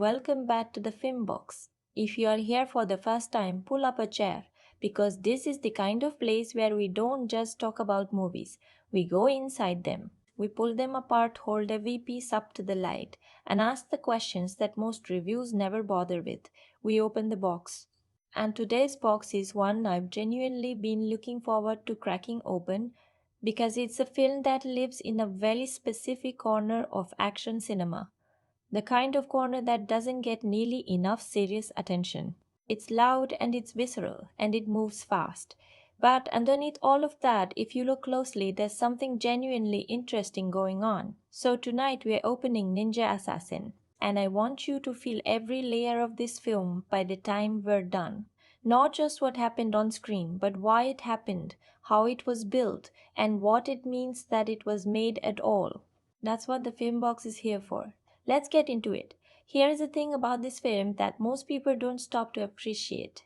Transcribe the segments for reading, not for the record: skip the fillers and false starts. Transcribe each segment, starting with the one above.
Welcome back to the Film Box. If you are here for the first time, pull up a chair because this is the kind of place where we don't just talk about movies, we go inside them. We pull them apart, hold every piece up to the light, and ask the questions that most reviews never bother with. We open the box. And today's box is one I've genuinely been looking forward to cracking open because it's a film that lives in a very specific corner of action cinema, the kind of corner that doesn't get nearly enough serious attention. It's loud and it's visceral and it moves fast. But underneath all of that, if you look closely, there's something genuinely interesting going on. So tonight we're opening Ninja Assassin, and I want you to feel every layer of this film by the time we're done. Not just what happened on screen, but why it happened, how it was built, and what it means that it was made at all. That's what the film box is here for. Let's get into it. Here is the thing about this film that most people don't stop to appreciate.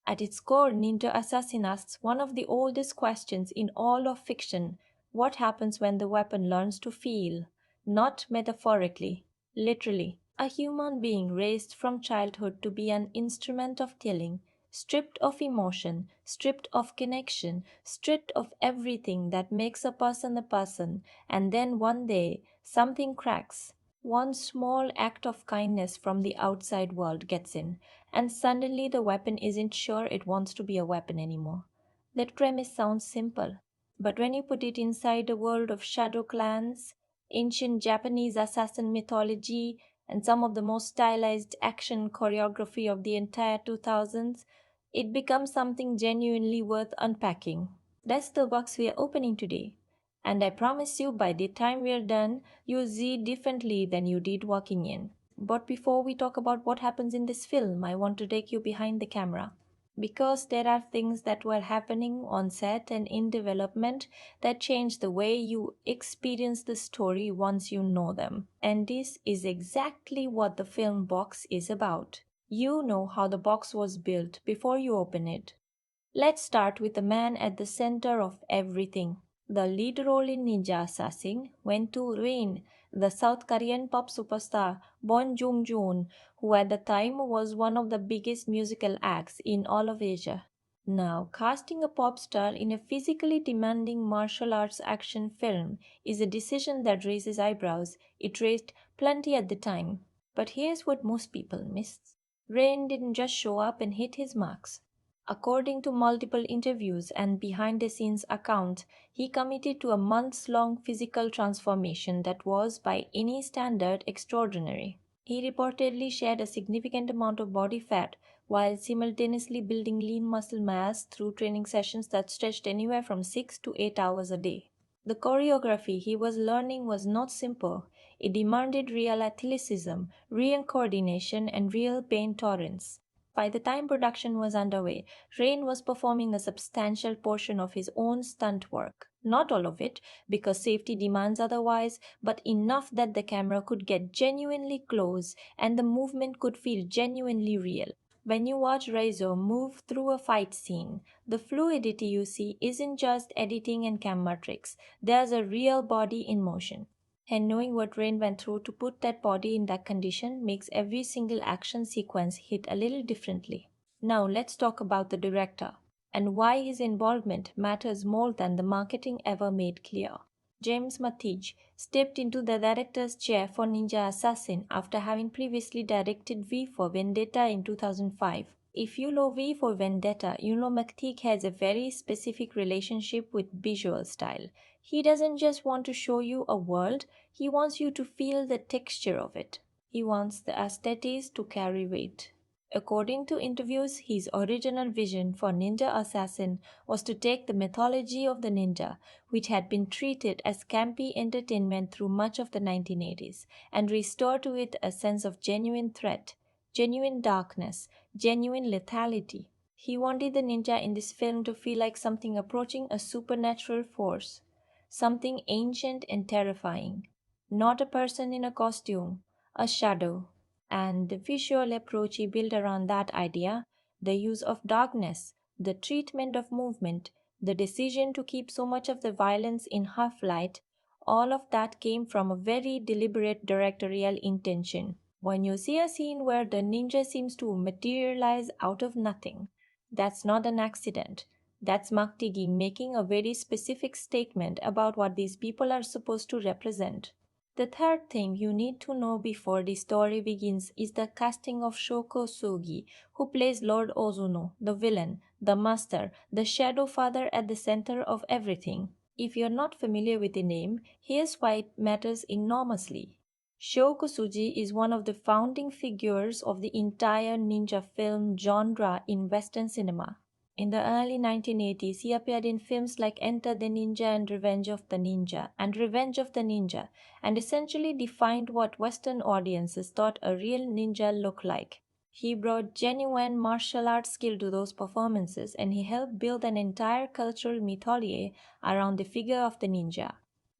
At its core, Ninja Assassin asks one of the oldest questions in all of fiction: what happens when the weapon learns to feel? Not metaphorically, literally. A human being raised from childhood to be an instrument of killing, stripped of emotion, stripped of connection, stripped of everything that makes a person, and then one day something cracks. One small act of kindness from the outside world gets in, and suddenly the weapon isn't sure it wants to be a weapon anymore. That premise sounds simple, but when you put it inside a world of shadow clans, ancient Japanese assassin mythology, and some of the most stylized action choreography of the entire 2000s, it becomes something genuinely worth unpacking. That's the box we are opening today. And I promise you, by the time we're done, you'll see differently than you did walking in. But before we talk about what happens in this film, I want to take you behind the camera. Because there are things that were happening on set and in development that change the way you experience the story once you know them. And this is exactly what the film box is about. You know how the box was built before you open it. Let's start with the man at the center of everything. The lead role in Ninja Assassin went to Rain, the South Korean pop superstar Bon Joon, who at the time was one of the biggest musical acts in all of Asia. Now, casting a pop star in a physically demanding martial arts action film is a decision that raises eyebrows. It raised plenty at the time. But here's what most people miss. Rain didn't just show up and hit his marks. According to multiple interviews and behind the scenes accounts, he committed to a months long physical transformation that was, by any standard, extraordinary. He reportedly shed a significant amount of body fat while simultaneously building lean muscle mass through training sessions that stretched anywhere from 6 to 8 hours a day. The choreography he was learning was not simple. It demanded real athleticism, real coordination, and real pain tolerance. By the time production was underway, Rain was performing a substantial portion of his own stunt work. Not all of it, because safety demands otherwise, but enough that the camera could get genuinely close and the movement could feel genuinely real. When you watch Raizo move through a fight scene, the fluidity you see isn't just editing and camera tricks. There's a real body in motion. And knowing what Rain went through to put that body in that condition makes every single action sequence hit a little differently. Now let's talk about the director and why his involvement matters more than the marketing ever made clear. James McTeigue's stepped into the director's chair for Ninja Assassin after having previously directed V for Vendetta in 2005. If you know V for Vendetta, you know McTeague has a very specific relationship with visual style. He doesn't just want to show you a world, he wants you to feel the texture of it. He wants the aesthetics to carry weight. According to interviews, his original vision for Ninja Assassin was to take the mythology of the ninja, which had been treated as campy entertainment through much of the 1980s, and restore to it a sense of genuine threat, genuine darkness, genuine lethality. He wanted the ninja in this film to feel like something approaching a supernatural force, something ancient and terrifying, not a person in a costume, a shadow. And the visual approach he built around that idea, the use of darkness, the treatment of movement, the decision to keep so much of the violence in half light, all of that came from a very deliberate directorial intention. When you see a scene where the ninja seems to materialize out of nothing, that's not an accident. That's McTeigue's making a very specific statement about what these people are supposed to represent. The third thing you need to know before the story begins is the casting of Shoko Sugi, who plays Lord Ozunu, the villain, the master, the shadow father at the center of everything. If you're not familiar with the name, here's why it matters enormously. Sho Kosugi is one of the founding figures of the entire ninja film genre in Western cinema. In the early 1980s, he appeared in films like Enter the Ninja and Revenge of the Ninja and essentially defined what Western audiences thought a real ninja looked like. He brought genuine martial arts skill to those performances and he helped build an entire cultural mythology around the figure of the ninja.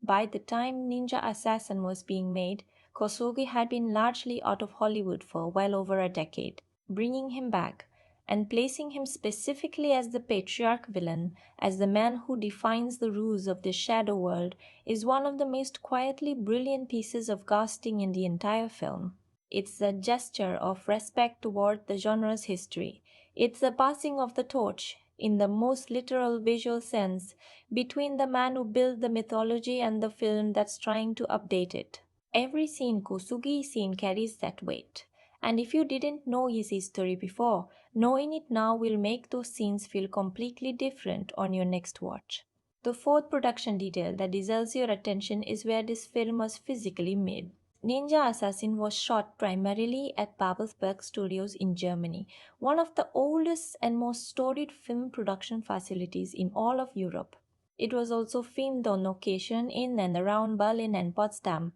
By the time Ninja Assassin was being made, Kosugi had been largely out of Hollywood for well over a decade. Bringing him back and placing him specifically as the patriarch villain, as the man who defines the rules of the shadow world, is one of the most quietly brilliant pieces of casting in the entire film. It's a gesture of respect toward the genre's history. It's the passing of the torch, in the most literal visual sense, between the man who built the mythology and the film that's trying to update it. Every scene Kosugi scene carries that weight. And if you didn't know his history before, knowing it now will make those scenes feel completely different on your next watch. The fourth production detail that deserves your attention is where this film was physically made. Ninja Assassin was shot primarily at Babelsberg Studios in Germany, one of the oldest and most storied film production facilities in all of Europe. It was also filmed on location in and around Berlin and Potsdam.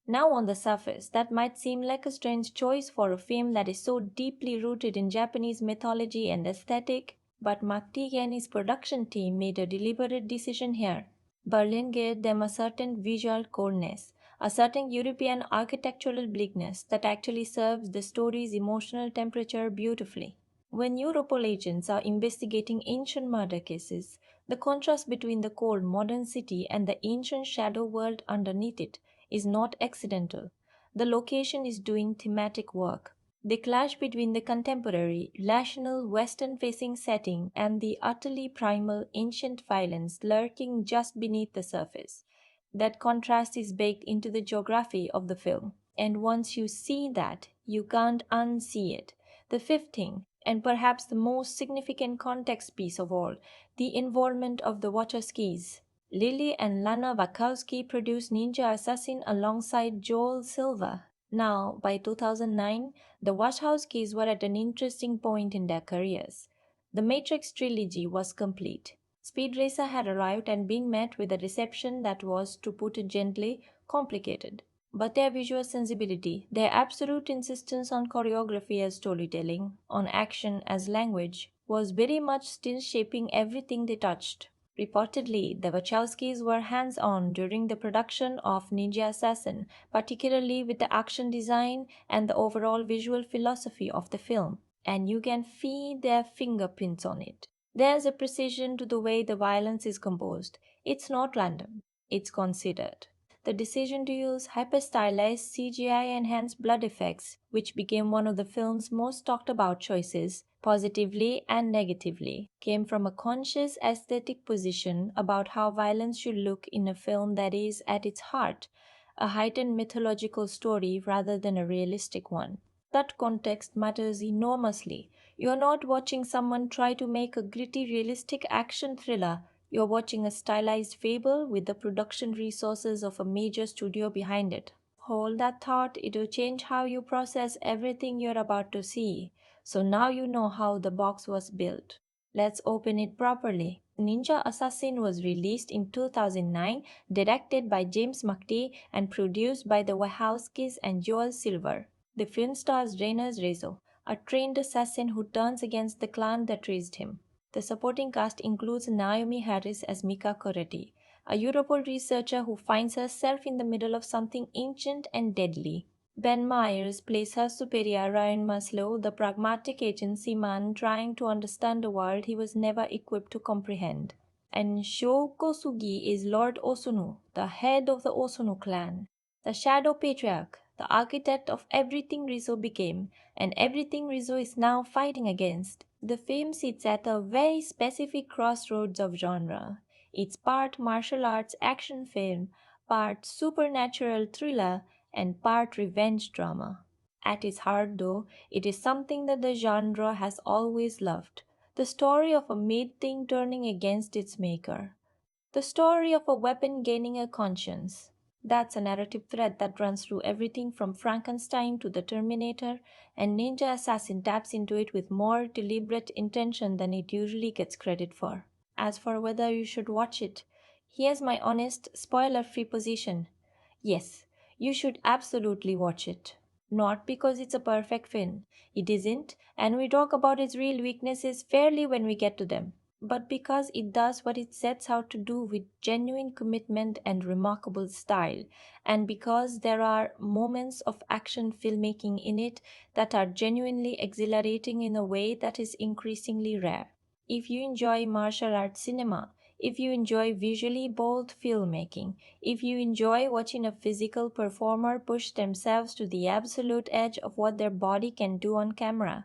Now, on the surface, that might seem like a strange choice for a film that is so deeply rooted in Japanese mythology and aesthetic, but McTeague and his production team made a deliberate decision here. Berlin gave them a certain visual coldness, a certain European architectural bleakness that actually serves the story's emotional temperature beautifully. When Europol agents are investigating ancient murder cases, the contrast between the cold modern city and the ancient shadow world underneath it is not accidental. The location is doing thematic work. The clash between the contemporary, rational, Western facing setting and the utterly primal, ancient violence lurking just beneath the surface. That contrast is baked into the geography of the film. And once you see that, you can't unsee it. The fifth thing, and perhaps the most significant context piece of all, the involvement of the Wachowskis. Lily and Lana Wachowski produced Ninja Assassin alongside Joel Silver. Now, by 2009, the Wachowskis were at an interesting point in their careers. The Matrix trilogy was complete. Speed Racer had arrived and been met with a reception that was, to put it gently, complicated. But their visual sensibility, their absolute insistence on choreography as storytelling, on action as language, was very much still shaping everything they touched. Reportedly, the Wachowskis were hands-on during the production of Ninja Assassin, particularly with the action design and the overall visual philosophy of the film, and you can feel their fingerprints on it. There's a precision to the way the violence is composed. It's not random, it's considered. The decision to use hyper-stylized CGI-enhanced blood effects, which became one of the film's most talked about choices, positively and negatively, came from a conscious aesthetic position about how violence should look in a film that is, at its heart, a heightened mythological story rather than a realistic one. That context matters enormously. You're not watching someone try to make a gritty, realistic action thriller. You're watching a stylized fable with the production resources of a major studio behind it. Hold that thought, it will change how you process everything you're about to see. So now you know how the box was built. Let's open it properly. Ninja Assassin was released in 2009, directed by James McTeague and produced by the Wachowskis and Joel Silver. The film stars Raizo, a trained assassin who turns against the clan that raised him. The supporting cast includes Naomie Harris as Mika Coretti, a Europol researcher who finds herself in the middle of something ancient and deadly. Ben Myers plays her superior Ryan Maslow, the pragmatic agency man trying to understand a world he was never equipped to comprehend. And Sho Kosugi is Lord Ozunu, the head of the Ozunu Clan, the Shadow Patriarch, the architect of everything Rizzo became and everything Rizzo is now fighting against. The film sits at a very specific crossroads of genre. It's part martial arts action film, part supernatural thriller, and part revenge drama. At its heart, though, it is something that the genre has always loved, the story of a made thing turning against its maker. The story of a weapon gaining a conscience. That's a narrative thread that runs through everything from Frankenstein to the Terminator, and Ninja Assassin taps into it with more deliberate intention than it usually gets credit for. As for whether you should watch it, here's my honest, spoiler free position. Yes, you should absolutely watch it. Not because it's a perfect film, it isn't, and we talk about its real weaknesses fairly when we get to them, but because it does what it sets out to do with genuine commitment and remarkable style, and because there are moments of action filmmaking in it that are genuinely exhilarating in a way that is increasingly rare. If you enjoy martial arts cinema, if you enjoy visually bold filmmaking, if you enjoy watching a physical performer push themselves to the absolute edge of what their body can do on camera,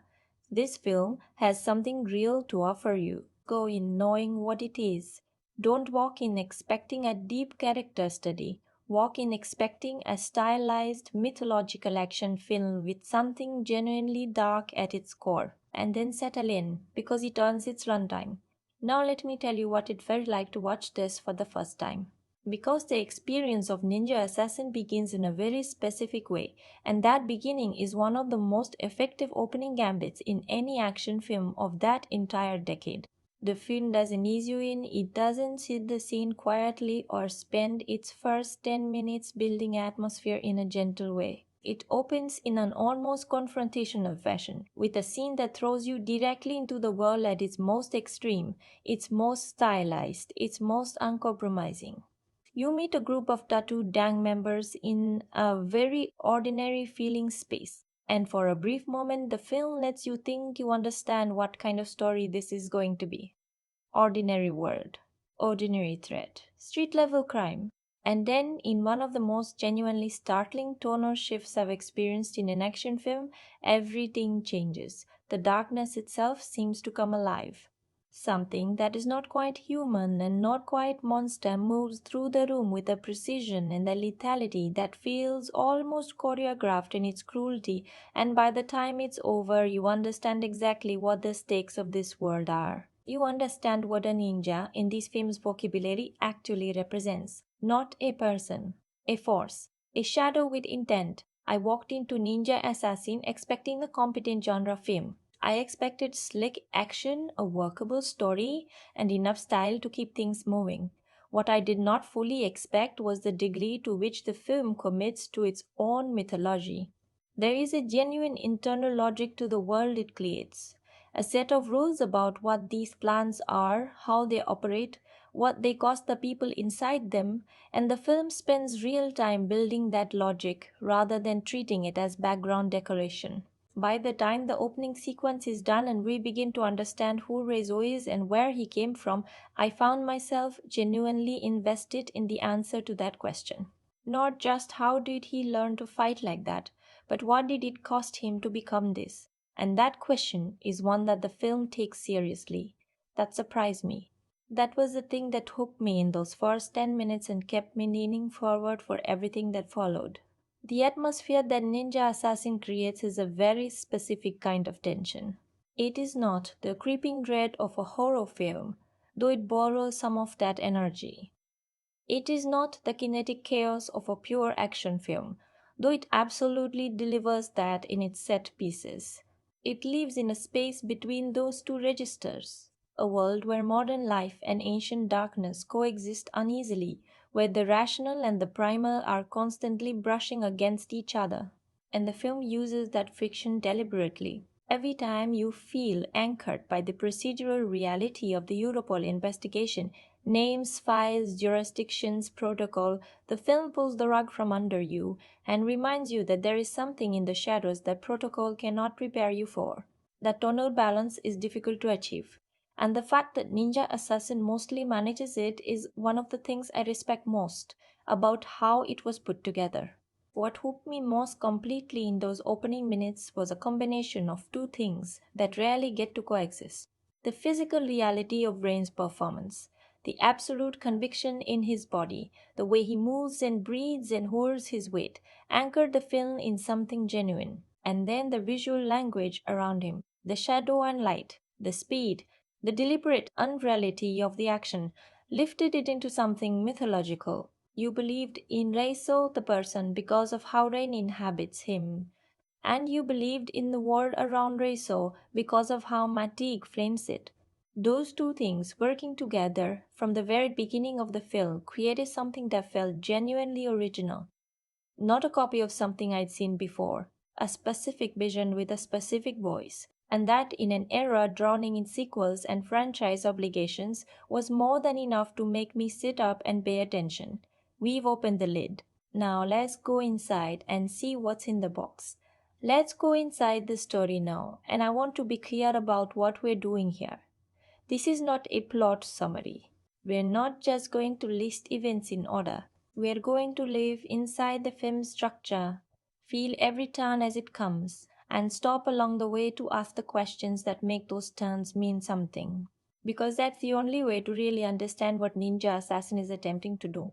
this film has something real to offer you. Go in knowing what it is. Don't walk in expecting a deep character study. Walk in expecting a stylized mythological action film with something genuinely dark at its core, and then settle in because it earns its runtime. Now let me tell you what it felt like to watch this for the first time. Because the experience of Ninja Assassin begins in a very specific way, and that beginning is one of the most effective opening gambits in any action film of that entire decade. The film doesn't ease you in, it doesn't sit the scene quietly or spend its first 10 minutes building atmosphere in a gentle way. It opens in an almost confrontational fashion, with a scene that throws you directly into the world at its most extreme, its most stylized, its most uncompromising. You meet a group of tattooed gang members in a very ordinary feeling space, and for a brief moment, the film lets you think you understand what kind of story this is going to be. Ordinary world, ordinary threat, street level crime. And then, in one of the most genuinely startling tonal shifts I've experienced in an action film, everything changes. The darkness itself seems to come alive. Something that is not quite human and not quite monster moves through the room with a precision and a lethality that feels almost choreographed in its cruelty, and by the time it's over, you understand exactly what the stakes of this world are. You understand what a ninja, in this famous vocabulary, actually represents. Not a person, a force, a shadow with intent. I walked into Ninja Assassin expecting a competent genre film. I expected slick action, a workable story, and enough style to keep things moving. What I did not fully expect was the degree to which the film commits to its own mythology. There is a genuine internal logic to the world it creates, a set of rules about what these plans are, how they operate, what they cost the people inside them, and the film spends real time building that logic rather than treating it as background decoration. By the time the opening sequence is done and we begin to understand who Reizo is and where he came from, I found myself genuinely invested in the answer to that question. Not just how did he learn to fight like that, but what did it cost him to become this? And that question is one that the film takes seriously. That surprised me. That was the thing that hooked me in those first 10 minutes and kept me leaning forward for everything that followed. The atmosphere that Ninja Assassin creates is a very specific kind of tension. It is not the creeping dread of a horror film, though it borrows some of that energy. It is not the kinetic chaos of a pure action film, though it absolutely delivers that in its set pieces. It lives in a space between those two registers, a world where modern life and ancient darkness coexist uneasily, where the rational and the primal are constantly brushing against each other. And the film uses that friction deliberately. Every time you feel anchored by the procedural reality of the Europol investigation, names, files, jurisdictions, protocol, the film pulls the rug from under you and reminds you that there is something in the shadows that protocol cannot prepare you for. That tonal balance is difficult to achieve. And the fact that Ninja Assassin mostly manages it is one of the things I respect most about how it was put together. What hooked me most completely in those opening minutes was a combination of two things that rarely get to coexist: the physical reality of Rain's performance, the absolute conviction in his body, the way he moves and breathes and holds his weight, anchored the film in something genuine, and then the visual language around him, the shadow and light, the speed, the deliberate unreality of the action, lifted it into something mythological. You believed in Raizo the person because of how Rain inhabits him, and you believed in the world around Raizo because of how McTeigue's flames it. Those two things working together from the very beginning of the film created something that felt genuinely original, not a copy of something I'd seen before, a specific vision with a specific voice. And that in an era drowning in sequels and franchise obligations was more than enough to make me sit up and pay attention. We've opened the lid. Now let's go inside and see what's in the box. Let's go inside the story now, and I want to be clear about what we're doing here. This is not a plot summary. We're not just going to list events in order. We're going to live inside the film's structure, feel every turn as it comes, and stop along the way to ask the questions that make those turns mean something. Because that's the only way to really understand what Ninja Assassin is attempting to do.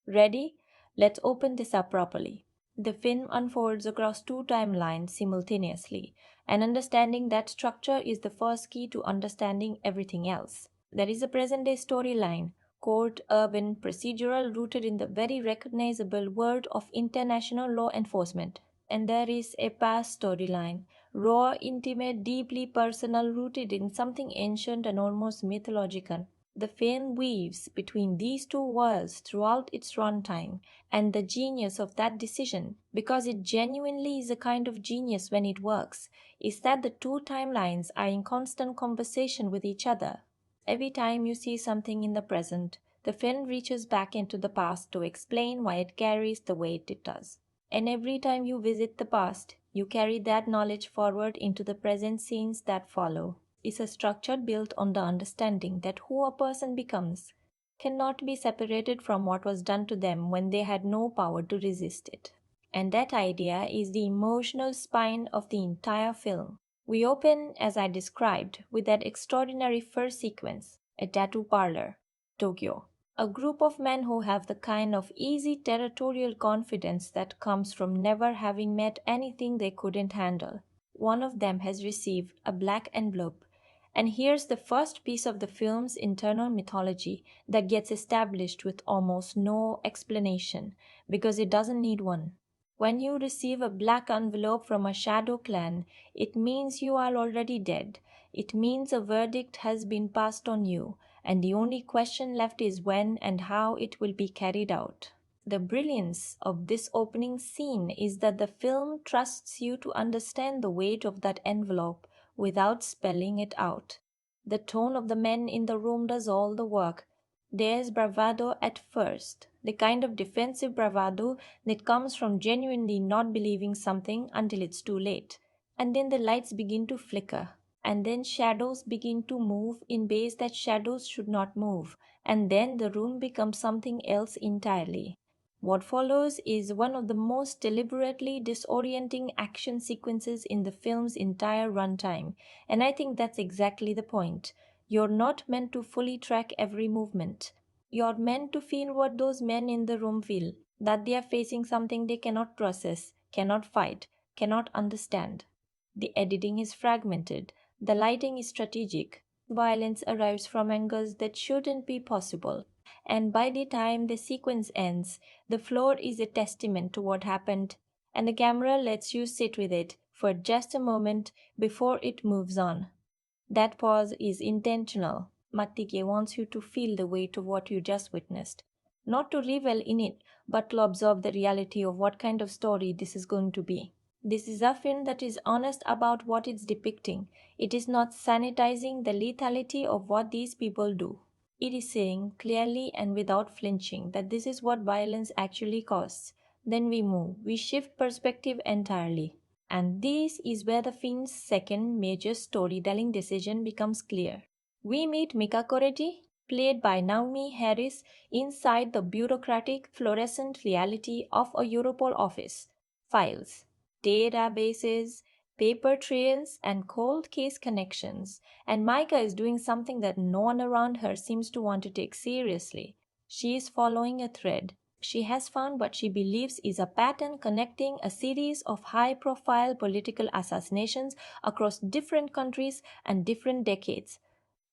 Ready? Let's open this up properly. The film unfolds across two timelines simultaneously, and understanding that structure is the first key to understanding everything else. There is a present day storyline, court, urban, procedural, rooted in the very recognizable world of international law enforcement. And there is a past storyline, raw, intimate, deeply personal, rooted in something ancient and almost mythological. The film weaves between these two worlds throughout its runtime, and the genius of that decision, because it genuinely is a kind of genius when it works, is that the two timelines are in constant conversation with each other. Every time you see something in the present, the film reaches back into the past to explain why it carries the weight it does. And every time you visit the past, you carry that knowledge forward into the present scenes that follow. It's a structure built on the understanding that who a person becomes cannot be separated from what was done to them when they had no power to resist it. And that idea is the emotional spine of the entire film. We open, as I described, with that extraordinary first sequence, a tattoo parlor, Tokyo. A group of men who have the kind of easy territorial confidence that comes from never having met anything they couldn't handle. One of them has received a black envelope, and here's the first piece of the film's internal mythology that gets established with almost no explanation, because it doesn't need one. When you receive a black envelope from a shadow clan, it means you are already dead. It means a verdict has been passed on you, and the only question left is when and how it will be carried out. The brilliance of this opening scene is that the film trusts you to understand the weight of that envelope without spelling it out. The tone of the men in the room does all the work. There's bravado at first, the kind of defensive bravado that comes from genuinely not believing something until it's too late. And then the lights begin to flicker, and then shadows begin to move in ways that shadows should not move, and then the room becomes something else entirely. What follows is one of the most deliberately disorienting action sequences in the film's entire runtime, and I think that's exactly the point. You're not meant to fully track every movement. You're meant to feel what those men in the room feel, that they are facing something they cannot process, cannot fight, cannot understand. The editing is fragmented, the lighting is strategic, violence arrives from angles that shouldn't be possible, and by the time the sequence ends, the floor is a testament to what happened, and the camera lets you sit with it for just a moment before it moves on. That pause is intentional. McTeigue's wants you to feel the weight of what you just witnessed. Not to revel in it, but to observe the reality of what kind of story this is going to be. This is a film that is honest about what it's depicting. It is not sanitizing the lethality of what these people do. It is saying clearly and without flinching that this is what violence actually costs. Then we move, we shift perspective entirely. And this is where the film's second major storytelling decision becomes clear. We meet Mika Koreji, played by Naomie Harris, inside the bureaucratic, fluorescent reality of a Europol office. Files, databases, paper trails, and cold case connections. And Micah is doing something that no one around her seems to want to take seriously. She is following a thread. She has found what she believes is a pattern connecting a series of high profile political assassinations across different countries and different decades.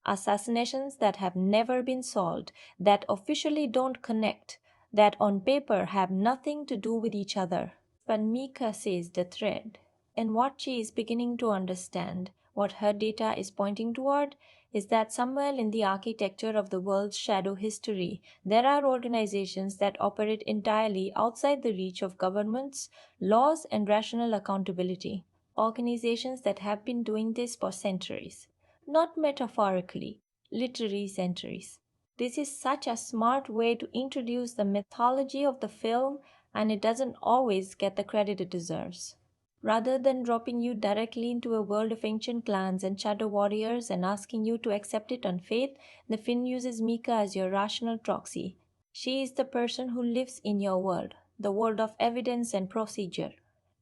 Assassinations that have never been solved, that officially don't connect, that on paper have nothing to do with each other. But Mika sees the thread, and what she is beginning to understand, what her data is pointing toward, is that somewhere in the architecture of the world's shadow history, there are organizations that operate entirely outside the reach of governments, laws, and rational accountability. Organizations that have been doing this for centuries. Not metaphorically, literary centuries. This is such a smart way to introduce the mythology of the film, and it doesn't always get the credit it deserves. Rather than dropping you directly into a world of ancient clans and shadow warriors and asking you to accept it on faith, the film uses Mika as your rational proxy. She is the person who lives in your world, the world of evidence and procedure,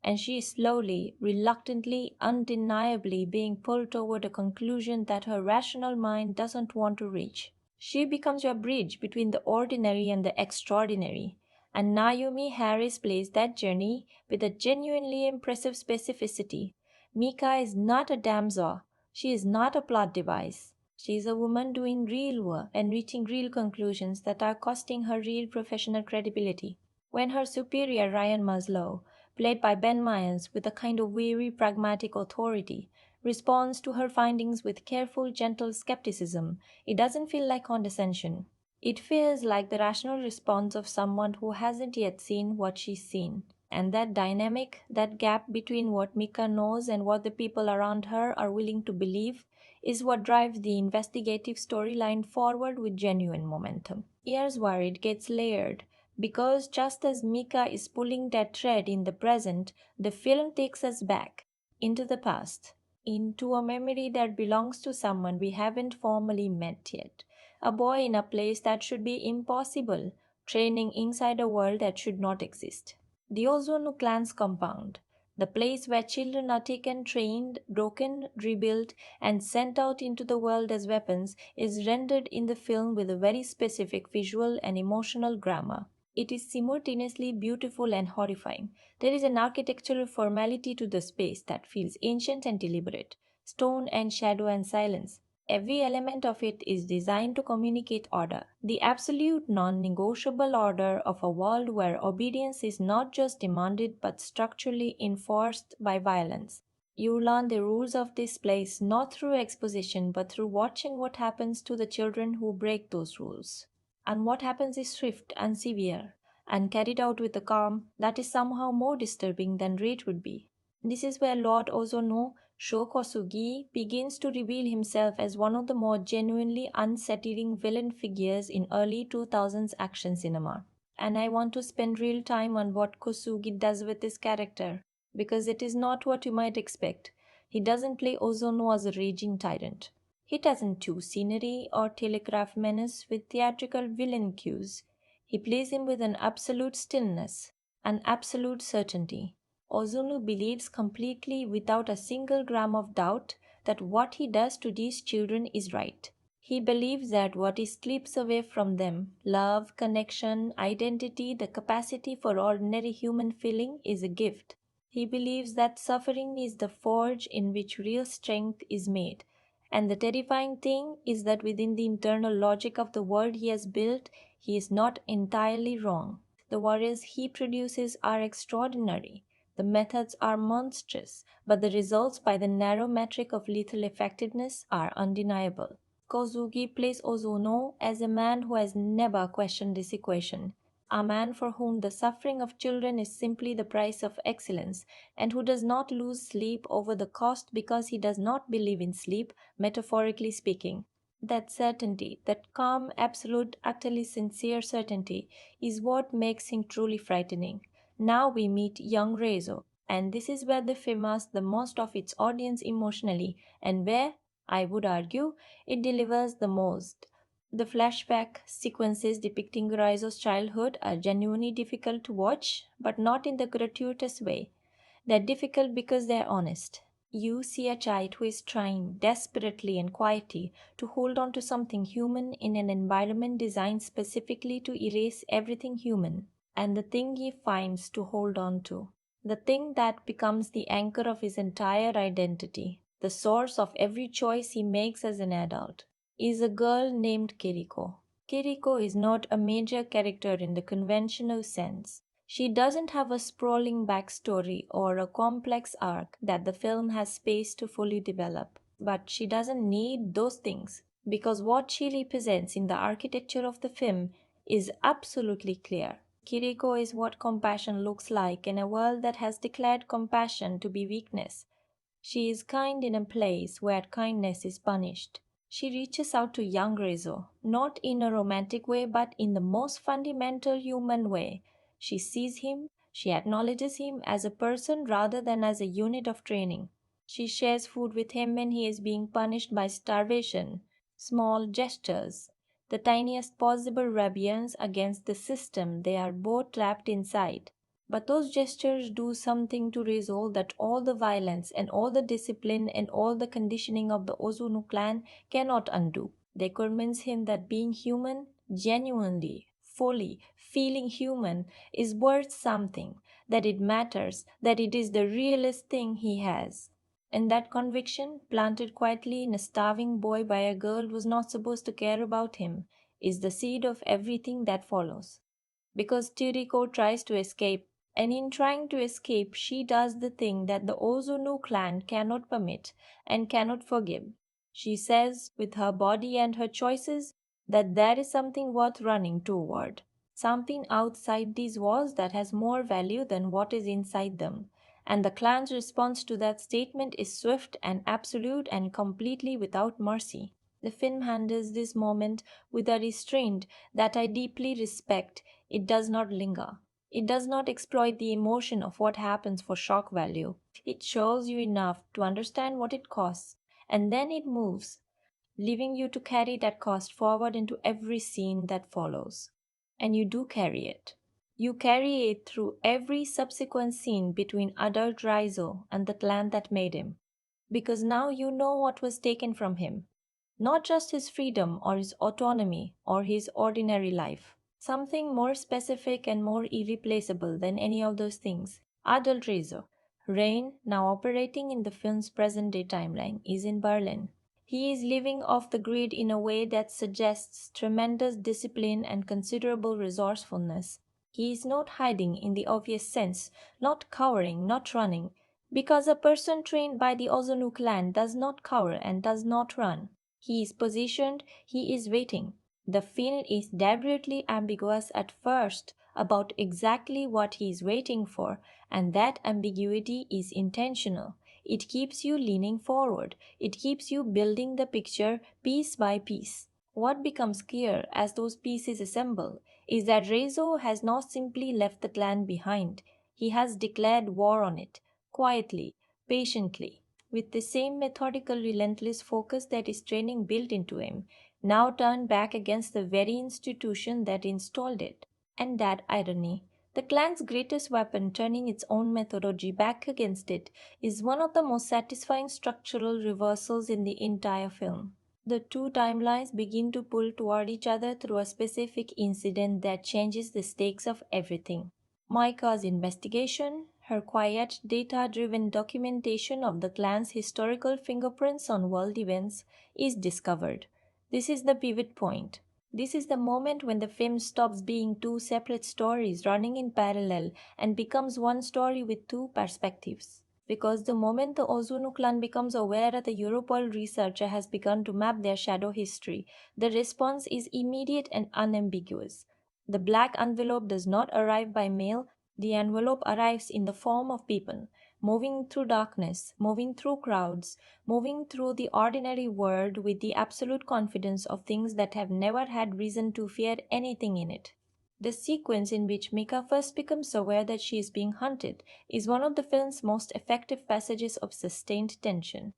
and she is slowly, reluctantly, undeniably being pulled toward a conclusion that her rational mind doesn't want to reach. She becomes your bridge between the ordinary and the extraordinary, and Naomi Harris plays that journey with a genuinely impressive specificity. Mika is not a damsel, she is not a plot device. She is a woman doing real work and reaching real conclusions that are costing her real professional credibility. When her superior, Ryan Maslow, played by Ben Myers with a kind of weary, pragmatic authority, responds to her findings with careful, gentle skepticism, it doesn't feel like condescension. It feels like the rational response of someone who hasn't yet seen what she's seen. And that dynamic, that gap between what Mika knows and what the people around her are willing to believe, is what drives the investigative storyline forward with genuine momentum. Here's where it gets layered. Because just as Mika is pulling that thread in the present, the film takes us back into the past, into a memory that belongs to someone we haven't formally met yet. A boy in a place that should be impossible, training inside a world that should not exist. The Ozunu Clan's compound, the place where children are taken, trained, broken, rebuilt, and sent out into the world as weapons, is rendered in the film with a very specific visual and emotional grammar. It is simultaneously beautiful and horrifying. There is an architectural formality to the space that feels ancient and deliberate, stone and shadow and silence. Every element of it is designed to communicate order, the absolute non negotiable order of a world where obedience is not just demanded but structurally enforced by violence. You learn the rules of this place not through exposition but through watching what happens to the children who break those rules. And what happens is swift and severe, and carried out with a calm that is somehow more disturbing than rage would be. This is where Lord Ozunu Shokosugi begins to reveal himself as one of the more genuinely unsettling villain figures in early 2000s action cinema. And I want to spend real time on what Kosugi does with his character, because it is not what you might expect. He doesn't play Ozono as a raging tyrant. He doesn't choose scenery or telegraph menace with theatrical villain cues. He plays him with an absolute stillness, an absolute certainty. Ozunu believes completely, without a single gram of doubt, that what he does to these children is right. He believes that what he slips away from them, love, connection, identity, the capacity for ordinary human feeling, is a gift. He believes that suffering is the forge in which real strength is made. And the terrifying thing is that within the internal logic of the world he has built, he is not entirely wrong. The warriors he produces are extraordinary. The methods are monstrous, but the results by the narrow metric of lethal effectiveness are undeniable. Kozugi plays Ozono as a man who has never questioned this equation, a man for whom the suffering of children is simply the price of excellence, and who does not lose sleep over the cost because he does not believe in sleep, metaphorically speaking. That certainty, that calm, absolute, utterly sincere certainty, is what makes him truly frightening. Now we meet young Raizo, and this is where the film asks the most of its audience emotionally, and where, I would argue, it delivers the most. The flashback sequences depicting Raizo's childhood are genuinely difficult to watch, but not in the gratuitous way. They're difficult because they're honest. You see a child who is trying desperately and quietly to hold on to something human in an environment designed specifically to erase everything human, and the thing he finds to hold on to, the thing that becomes the anchor of his entire identity, the source of every choice he makes as an adult, is a girl named Kiriko. Kiriko is not a major character in the conventional sense. She doesn't have a sprawling backstory or a complex arc that the film has space to fully develop. But she doesn't need those things because what she represents in the architecture of the film is absolutely clear. Kiriko is what compassion looks like in a world that has declared compassion to be weakness. She is kind in a place where kindness is punished. She reaches out to young Rizzo, not in a romantic way but in the most fundamental human way. She sees him, she acknowledges him as a person rather than as a unit of training. She shares food with him when he is being punished by starvation. Small gestures, the tiniest possible rebellions against the system they are both trapped inside. But those gestures do something to resolve that all the violence and all the discipline and all the conditioning of the Ozunu clan cannot undo. They convince him that being human, genuinely, fully, feeling human, is worth something, that it matters, that it is the realest thing he has. And that conviction, planted quietly in a starving boy by a girl who's not supposed to care about him, is the seed of everything that follows. Because Kiriko tries to escape, and in trying to escape, she does the thing that the Ozunu clan cannot permit and cannot forgive. She says, with her body and her choices, that there is something worth running toward, something outside these walls that has more value than what is inside them. And the clan's response to that statement is swift and absolute and completely without mercy. The film handles this moment with a restraint that I deeply respect. It does not linger. It does not exploit the emotion of what happens for shock value. It shows you enough to understand what it costs, and then it moves, leaving you to carry that cost forward into every scene that follows. And you do carry it. You carry it through every subsequent scene between adult Raizo and the clan that made him, because now you know what was taken from him. Not just his freedom or his autonomy or his ordinary life. Something more specific and more irreplaceable than any of those things. Adult Rizzo, Rain, now operating in the film's present day timeline, is in Berlin. He is living off the grid in a way that suggests tremendous discipline and considerable resourcefulness. He is not hiding in the obvious sense, not cowering, not running, because a person trained by the Ozunu clan does not cower and does not run. He is positioned, he is waiting. The film is deliberately ambiguous at first about exactly what he is waiting for, and that ambiguity is intentional. It keeps you leaning forward, it keeps you building the picture piece by piece. What becomes clear as those pieces assemble is that Reizo has not simply left the clan behind, he has declared war on it, quietly, patiently, with the same methodical, relentless focus that his training built into him, now turned back against the very institution that installed it. And that irony, the clan's greatest weapon turning its own methodology back against it, is one of the most satisfying structural reversals in the entire film. The two timelines begin to pull toward each other through a specific incident that changes the stakes of everything. Maika's investigation, her quiet, data driven documentation of the clan's historical fingerprints on world events, is discovered. This is the pivot point. This is the moment when the film stops being two separate stories running in parallel and becomes one story with two perspectives. Because the moment the Ozunu clan becomes aware that the Europol researcher has begun to map their shadow history, the response is immediate and unambiguous. The black envelope does not arrive by mail, the envelope arrives in the form of people, moving through darkness, moving through crowds, moving through the ordinary world with the absolute confidence of things that have never had reason to fear anything in it. The sequence in which Mika first becomes aware that she is being hunted is one of the film's most effective passages of sustained tension.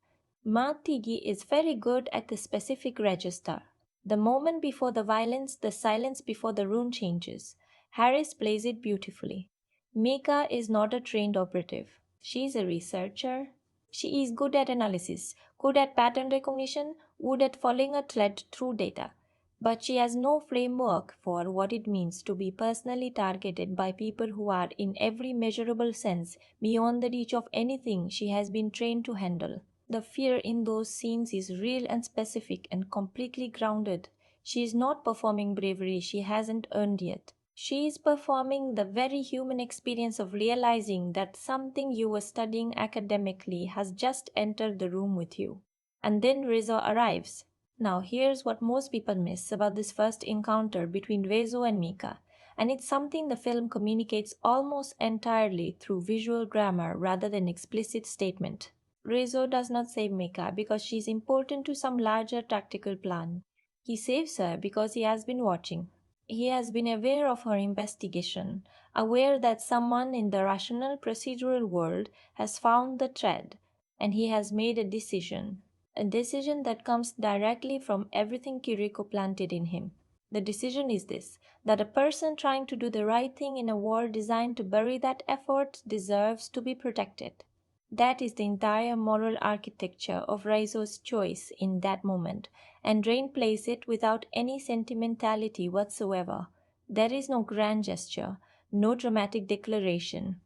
McTeigue's is very good at the specific register. The moment before the violence, the silence before the rune changes. Harris plays it beautifully. Mika is not a trained operative. She is a researcher. She is good at analysis, good at pattern recognition, good at following a thread through data. But she has no framework for what it means to be personally targeted by people who are, in every measurable sense, beyond the reach of anything she has been trained to handle. The fear in those scenes is real and specific and completely grounded. She is not performing bravery she hasn't earned yet. She is performing the very human experience of realizing that something you were studying academically has just entered the room with you. And then Rizzo arrives. Now, here's what most people miss about this first encounter between Rizzo and Mika, and it's something the film communicates almost entirely through visual grammar rather than explicit statement. Rizzo does not save Mika because she is important to some larger tactical plan. He saves her because he has been watching. He has been aware of her investigation, aware that someone in the rational procedural world has found the thread, and he has made a decision that comes directly from everything Kiriko planted in him. The decision is this, that a person trying to do the right thing in a world designed to bury that effort deserves to be protected. That is the entire moral architecture of Raizo's choice in that moment, and Rain plays it without any sentimentality whatsoever. There is no grand gesture, no dramatic declaration.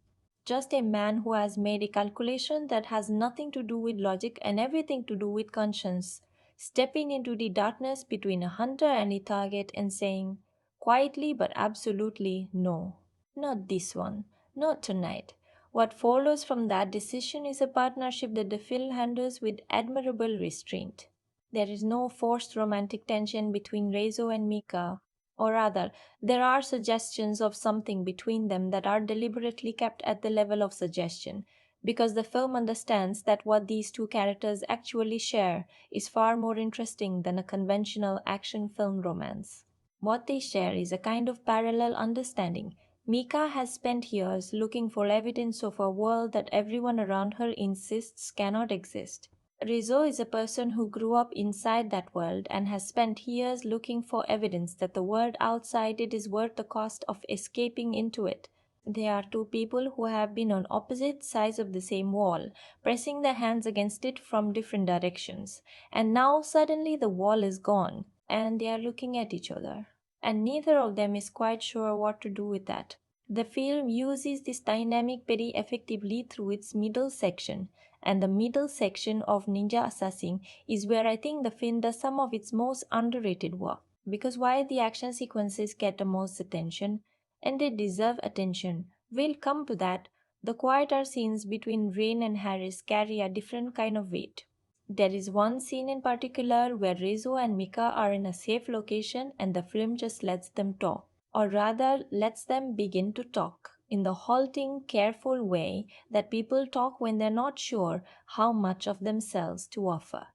Just a man who has made a calculation that has nothing to do with logic and everything to do with conscience, stepping into the darkness between a hunter and a target and saying, quietly but absolutely, no. Not this one. Not tonight. What follows from that decision is a partnership that the film handles with admirable restraint. There is no forced romantic tension between Rezo and Mika, or rather, there are suggestions of something between them that are deliberately kept at the level of suggestion, because the film understands that what these two characters actually share is far more interesting than a conventional action film romance. What they share is a kind of parallel understanding. Mika has spent years looking for evidence of a world that everyone around her insists cannot exist. Rizzo is a person who grew up inside that world and has spent years looking for evidence that the world outside it is worth the cost of escaping into it. They are two people who have been on opposite sides of the same wall, pressing their hands against it from different directions. And now suddenly the wall is gone, and they are looking at each other. And neither of them is quite sure what to do with that. The film uses this dynamic very effectively through its middle section, and the middle section of Ninja Assassin is where I think the film does some of its most underrated work. Because while the action sequences get the most attention, and they deserve attention, we'll come to that, the quieter scenes between Rain and Harris carry a different kind of weight. There is one scene in particular where Rizzo and Mika are in a safe location and the film just lets them talk, or rather lets them begin to talk in the halting, careful way that people talk when they're not sure how much of themselves to offer.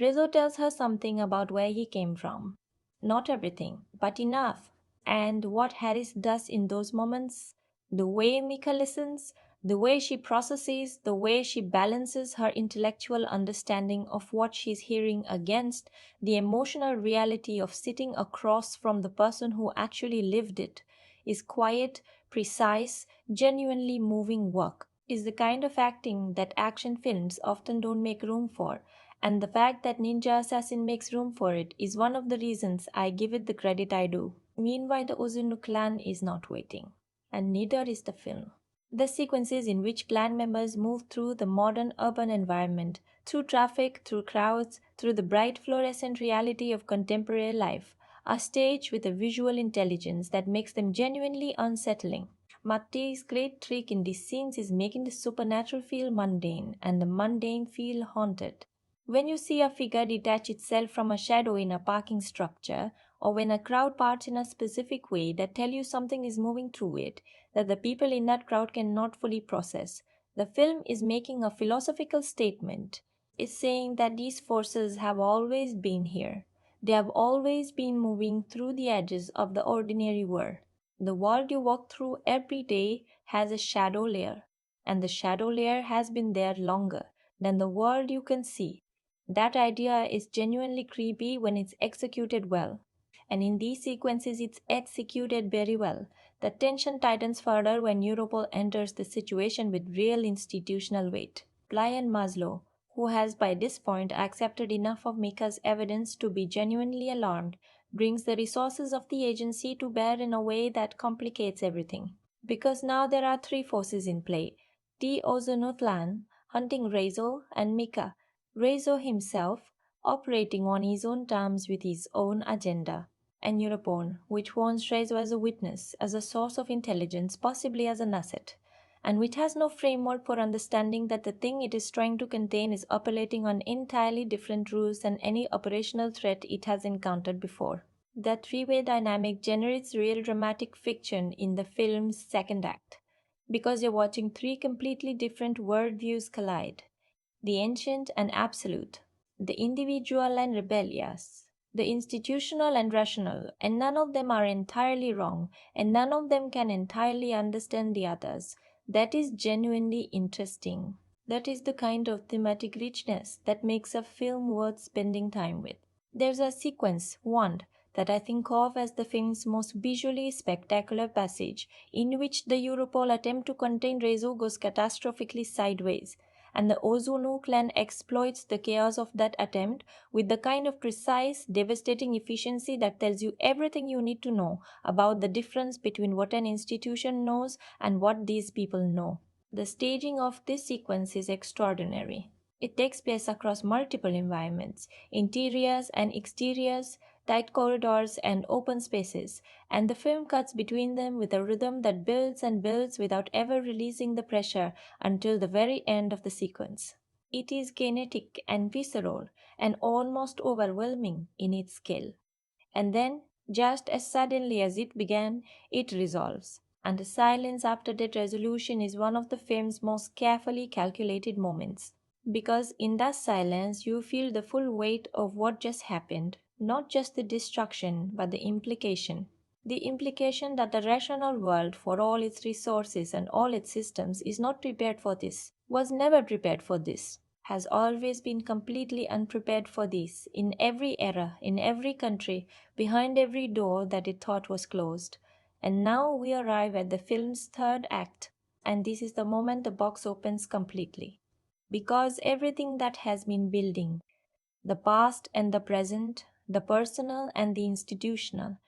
Rizzo tells her something about where he came from. Not everything, but enough. And what Harris does in those moments, the way Mika listens, the way she processes, the way she balances her intellectual understanding of what she's hearing against the emotional reality of sitting across from the person who actually lived it, is quiet, precise, genuinely moving work, is the kind of acting that action films often don't make room for, and the fact that Ninja Assassin makes room for it is one of the reasons I give it the credit I do. Meanwhile, the Ozunu clan is not waiting, and neither is the film. The sequences in which clan members move through the modern urban environment, through traffic, through crowds, through the bright fluorescent reality of contemporary life, are staged with a visual intelligence that makes them genuinely unsettling. McTeigue's great trick in these scenes is making the supernatural feel mundane and the mundane feel haunted. When you see a figure detach itself from a shadow in a parking structure, or when a crowd parts in a specific way that tell you something is moving through it, that the people in that crowd cannot fully process, the film is making a philosophical statement. It's saying that these forces have always been here. They have always been moving through the edges of the ordinary world. The world you walk through every day has a shadow layer, and the shadow layer has been there longer than the world you can see. That idea is genuinely creepy when it's executed well. And in these sequences, it's executed very well. The tension tightens further when Europol enters the situation with real institutional weight. Brian Maslow, who has by this point accepted enough of Mika's evidence to be genuinely alarmed, brings the resources of the agency to bear in a way that complicates everything. Because now there are three forces in play: the Ozunu Clan, hunting Raizo, and Mika, Raizo himself, operating on his own terms with his own agenda, and Europol, which wants Raizo as a witness, as a source of intelligence, possibly as an asset, and which has no framework for understanding that the thing it is trying to contain is operating on entirely different rules than any operational threat it has encountered before. That three-way dynamic generates real dramatic fiction in the film's second act, because you're watching three completely different worldviews collide: the ancient and absolute, the individual and rebellious, the institutional and rational, and none of them are entirely wrong, and none of them can entirely understand the others. That is genuinely interesting. That is the kind of thematic richness that makes a film worth spending time with. There's a sequence, one, that I think of as the film's most visually spectacular passage, in which the Europol attempt to contain Rezo goes catastrophically sideways, and the Ozunu clan exploits the chaos of that attempt with the kind of precise, devastating efficiency that tells you everything you need to know about the difference between what an institution knows and what these people know. The staging of this sequence is extraordinary. It takes place across multiple environments, interiors and exteriors, tight corridors and open spaces, and the film cuts between them with a rhythm that builds and builds without ever releasing the pressure until the very end of the sequence. It is kinetic and visceral and almost overwhelming in its scale. And then, just as suddenly as it began, it resolves. And the silence after that resolution is one of the film's most carefully calculated moments. Because in that silence, you feel the full weight of what just happened, not just the destruction, but the implication. The implication that the rational world, for all its resources and all its systems, is not prepared for this, was never prepared for this, has always been completely unprepared for this, in every era, in every country, behind every door that it thought was closed. And now we arrive at the film's third act, and this is the moment the box opens completely. Because everything that has been building, the past and the present, the personal and the institutional,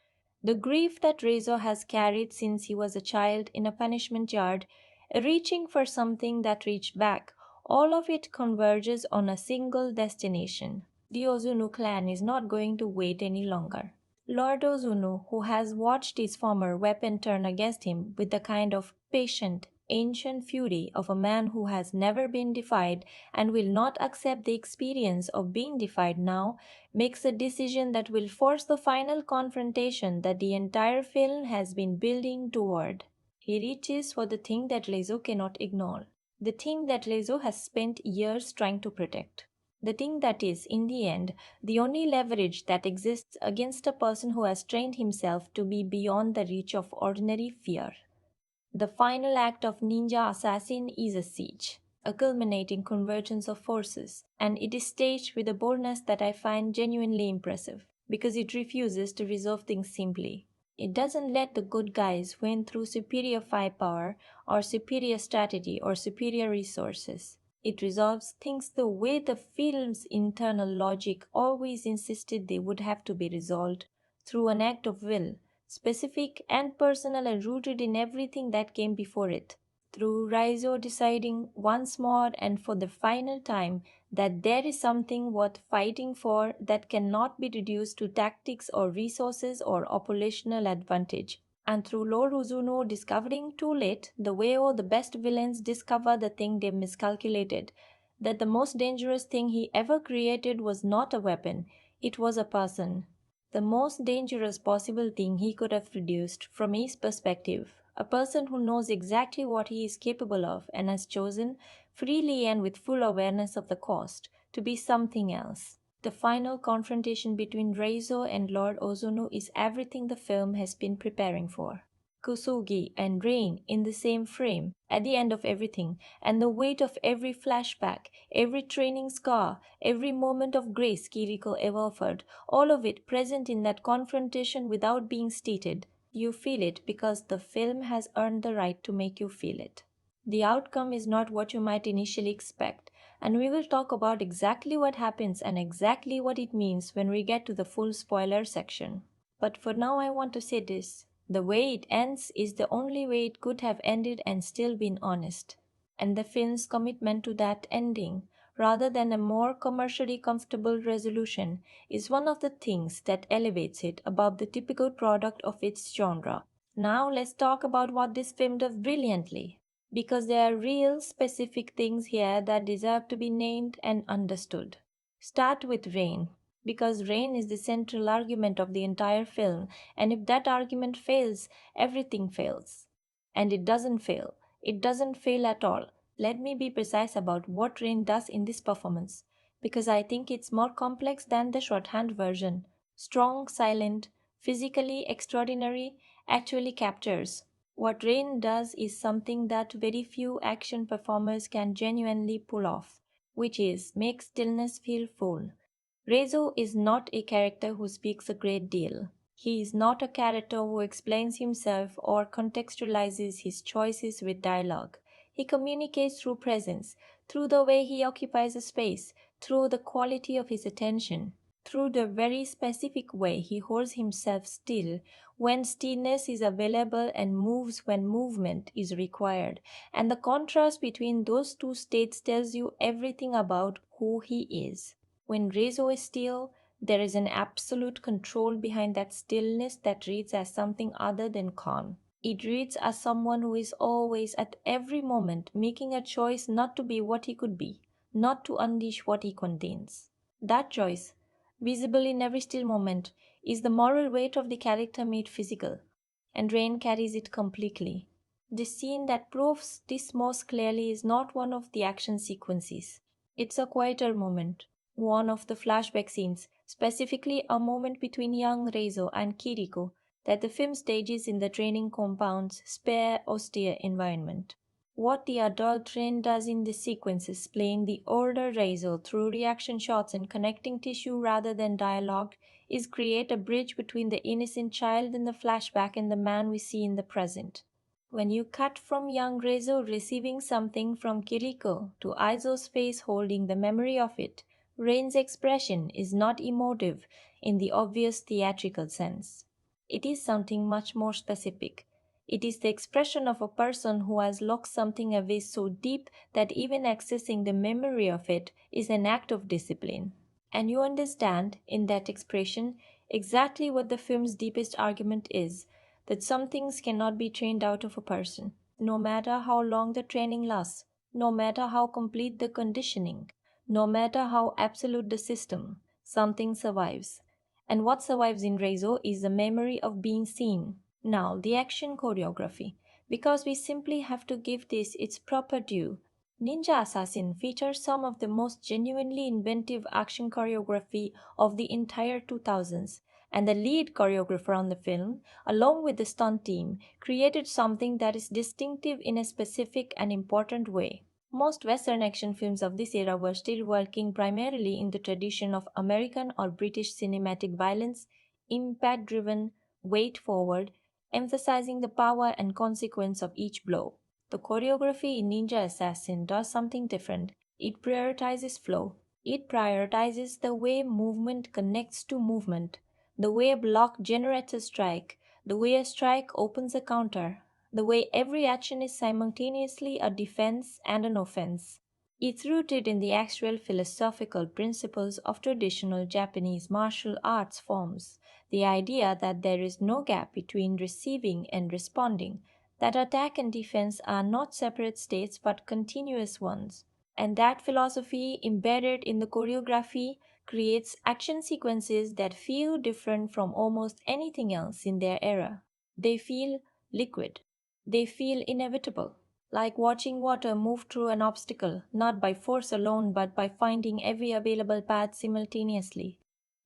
the grief that Rezo has carried since he was a child in a punishment yard, reaching for something that reached back, all of it converges on a single destination. The Ozunu clan is not going to wait any longer. Lord Ozunu, who has watched his former weapon turn against him with the kind of patient, ancient fury of a man who has never been defied and will not accept the experience of being defied now, makes a decision that will force the final confrontation that the entire film has been building toward. He reaches for the thing that Lezo cannot ignore, the thing that Lezo has spent years trying to protect. The thing that is, in the end, the only leverage that exists against a person who has trained himself to be beyond the reach of ordinary fear. The final act of Ninja Assassin is a siege, a culminating convergence of forces, and it is staged with a boldness that I find genuinely impressive, because it refuses to resolve things simply. It doesn't let the good guys win through superior firepower or superior strategy or superior resources. It resolves things the way the film's internal logic always insisted they would have to be resolved, through an act of will, specific and personal and rooted in everything that came before it. Through Raizo deciding once more and for the final time that there is something worth fighting for that cannot be reduced to tactics or resources or operational advantage. And through Lord Ozunu discovering too late, the way all the best villains discover the thing they miscalculated, that the most dangerous thing he ever created was not a weapon, it was a person. The most dangerous possible thing he could have produced from his perspective, a person who knows exactly what he is capable of and has chosen, freely and with full awareness of the cost, to be something else. The final confrontation between Reizo and Lord Ozunu is everything the film has been preparing for. Kusugi and Rain in the same frame at the end of everything, and the weight of every flashback, every training scar, every moment of grace Kiriko ever offered, all of it present in that confrontation without being stated. You feel it because the film has earned the right to make you feel it. The outcome is not what you might initially expect, and we will talk about exactly what happens and exactly what it means when we get to the full spoiler section. But for now, I want to say this: the way it ends is the only way it could have ended and still been honest. And the film's commitment to that ending, rather than a more commercially comfortable resolution, is one of the things that elevates it above the typical product of its genre. Now, let's talk about what this film does brilliantly, because there are real specific things here that deserve to be named and understood. Start with Rain, because Rain is the central argument of the entire film, and if that argument fails, everything fails. And it doesn't fail. It doesn't fail at all. Let me be precise about what Rain does in this performance, because I think it's more complex than the shorthand version. Strong, silent, physically extraordinary actually captures. What Rain does is something that very few action performers can genuinely pull off, which is make stillness feel full. Reizo is not a character who speaks a great deal. He is not a character who explains himself or contextualizes his choices with dialogue. He communicates through presence, through the way he occupies a space, through the quality of his attention, through the very specific way he holds himself still when stillness is available and moves when movement is required. And the contrast between those two states tells you everything about who he is. When Reizo is still, there is an absolute control behind that stillness that reads as something other than calm. It reads as someone who is always, at every moment, making a choice not to be what he could be, not to unleash what he contains. That choice, visible in every still moment, is the moral weight of the character made physical, and Rain carries it completely. The scene that proves this most clearly is not one of the action sequences. It's a quieter moment, one of the flashback scenes, specifically a moment between young Reizo and Kiriko that the film stages in the training compound's spare, austere environment. What the adult Ren does in this sequence is playing the older Reizo through reaction shots and connecting tissue rather than dialogue, is create a bridge between the innocent child in the flashback and the man we see in the present. When you cut from young Reizo receiving something from Kiriko to Aizo's face holding the memory of it, Rain's expression is not emotive in the obvious theatrical sense. It is something much more specific. It is the expression of a person who has locked something away so deep that even accessing the memory of it is an act of discipline. And you understand, in that expression, exactly what the film's deepest argument is, that some things cannot be trained out of a person, no matter how long the training lasts, no matter how complete the conditioning, no matter how absolute the system, something survives. And what survives in Reizo is the memory of being seen. Now, the action choreography. Because we simply have to give this its proper due. Ninja Assassin features some of the most genuinely inventive action choreography of the entire 2000s, and the lead choreographer on the film, along with the stunt team, created something that is distinctive in a specific and important way. Most Western action films of this era were still working primarily in the tradition of American or British cinematic violence, impact driven, weight forward, emphasizing the power and consequence of each blow. The choreography in Ninja Assassin does something different. It prioritizes flow. It prioritizes the way movement connects to movement, the way a block generates a strike, the way a strike opens a counter, the way every action is simultaneously a defense and an offense. It's rooted in the actual philosophical principles of traditional Japanese martial arts forms, the idea that there is no gap between receiving and responding, that attack and defense are not separate states but continuous ones. And that philosophy, embedded in the choreography, creates action sequences that feel different from almost anything else in their era. They feel liquid. They feel inevitable, like watching water move through an obstacle, not by force alone but by finding every available path simultaneously.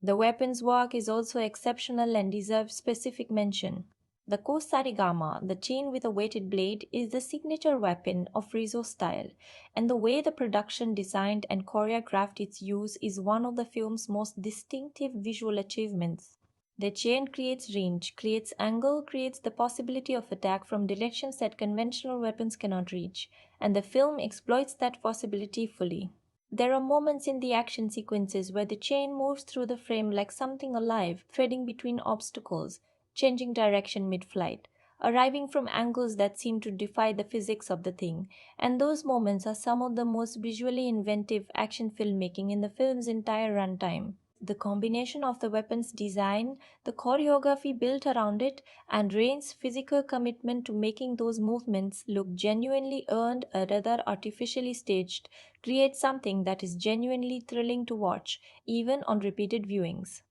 The weapons work is also exceptional and deserves specific mention. The Kosarigama, the chain with a weighted blade, is the signature weapon of Rizzo's style, and the way the production designed and choreographed its use is one of the film's most distinctive visual achievements. The chain creates range, creates angle, creates the possibility of attack from directions that conventional weapons cannot reach, and the film exploits that possibility fully. There are moments in the action sequences where the chain moves through the frame like something alive, threading between obstacles, changing direction mid flight, arriving from angles that seem to defy the physics of the thing, and those moments are some of the most visually inventive action filmmaking in the film's entire runtime. The combination of the weapon's design, the choreography built around it, and Rain's physical commitment to making those movements look genuinely earned rather artificially staged creates something that is genuinely thrilling to watch, even on repeated viewings.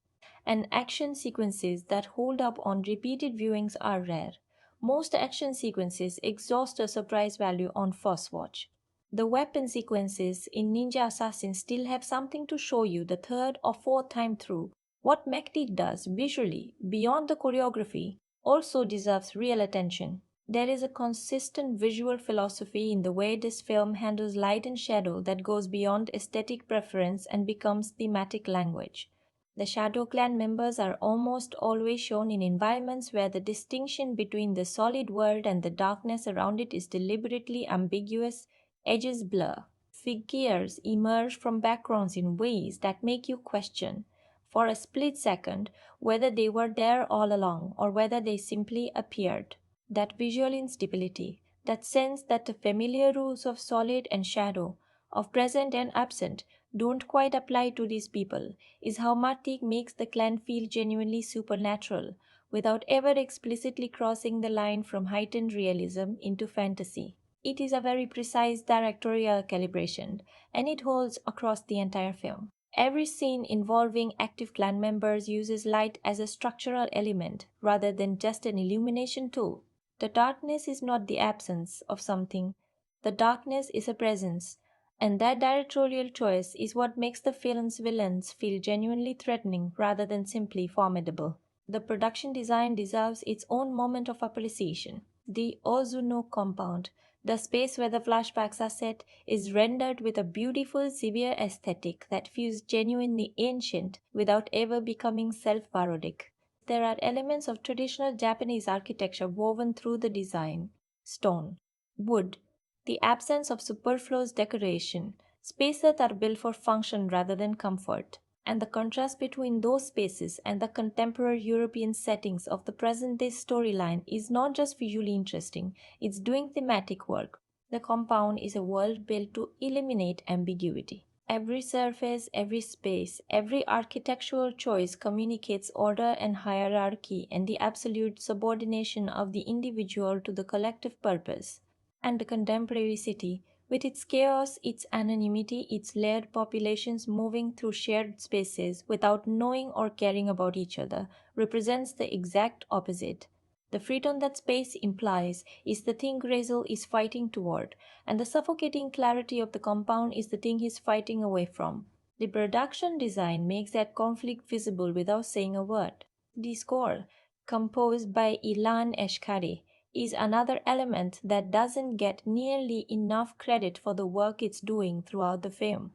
And action sequences that hold up on repeated viewings are rare. Most action sequences exhaust a surprise value on first watch. The weapon sequences in Ninja Assassin still have something to show you the third or fourth time through. What McTeague does visually, beyond the choreography, also deserves real attention. There is a consistent visual philosophy in the way this film handles light and shadow that goes beyond aesthetic preference and becomes thematic language. The Shadow Clan members are almost always shown in environments where the distinction between the solid world and the darkness around it is deliberately ambiguous, edges blur. Figures emerge from backgrounds in ways that make you question, for a split second, whether they were there all along or whether they simply appeared. That visual instability, that sense that the familiar rules of solid and shadow, of present and absent, don't quite apply to these people, is how Martik makes the clan feel genuinely supernatural, without ever explicitly crossing the line from heightened realism into fantasy. It is a very precise directorial calibration, and it holds across the entire film. Every scene involving active clan members uses light as a structural element rather than just an illumination tool. The darkness is not the absence of something, the darkness is a presence, and that directorial choice is what makes the film's villains feel genuinely threatening rather than simply formidable. The production design deserves its own moment of appreciation. The Ozunu compound, the space where the flashbacks are set, is rendered with a beautiful, severe aesthetic that feels genuinely ancient without ever becoming self parodic. There are elements of traditional Japanese architecture woven through the design: stone, wood, the absence of superfluous decoration, spaces that are built for function rather than comfort, and the contrast between those spaces and the contemporary European settings of the present day storyline is not just visually interesting, it's doing thematic work. The compound is a world built to eliminate ambiguity. Every surface, every space, every architectural choice communicates order and hierarchy and the absolute subordination of the individual to the collective purpose. And the contemporary city, with its chaos, its anonymity, its layered populations moving through shared spaces without knowing or caring about each other, represents the exact opposite. The freedom that space implies is the thing Razel is fighting toward, and the suffocating clarity of the compound is the thing he's fighting away from. The production design makes that conflict visible without saying a word. The score, composed by Ilan Eshkari, is another element that doesn't get nearly enough credit for the work it's doing throughout the film.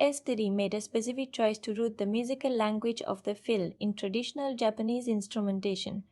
Esteri made a specific choice to root the musical language of the film in traditional Japanese instrumentation,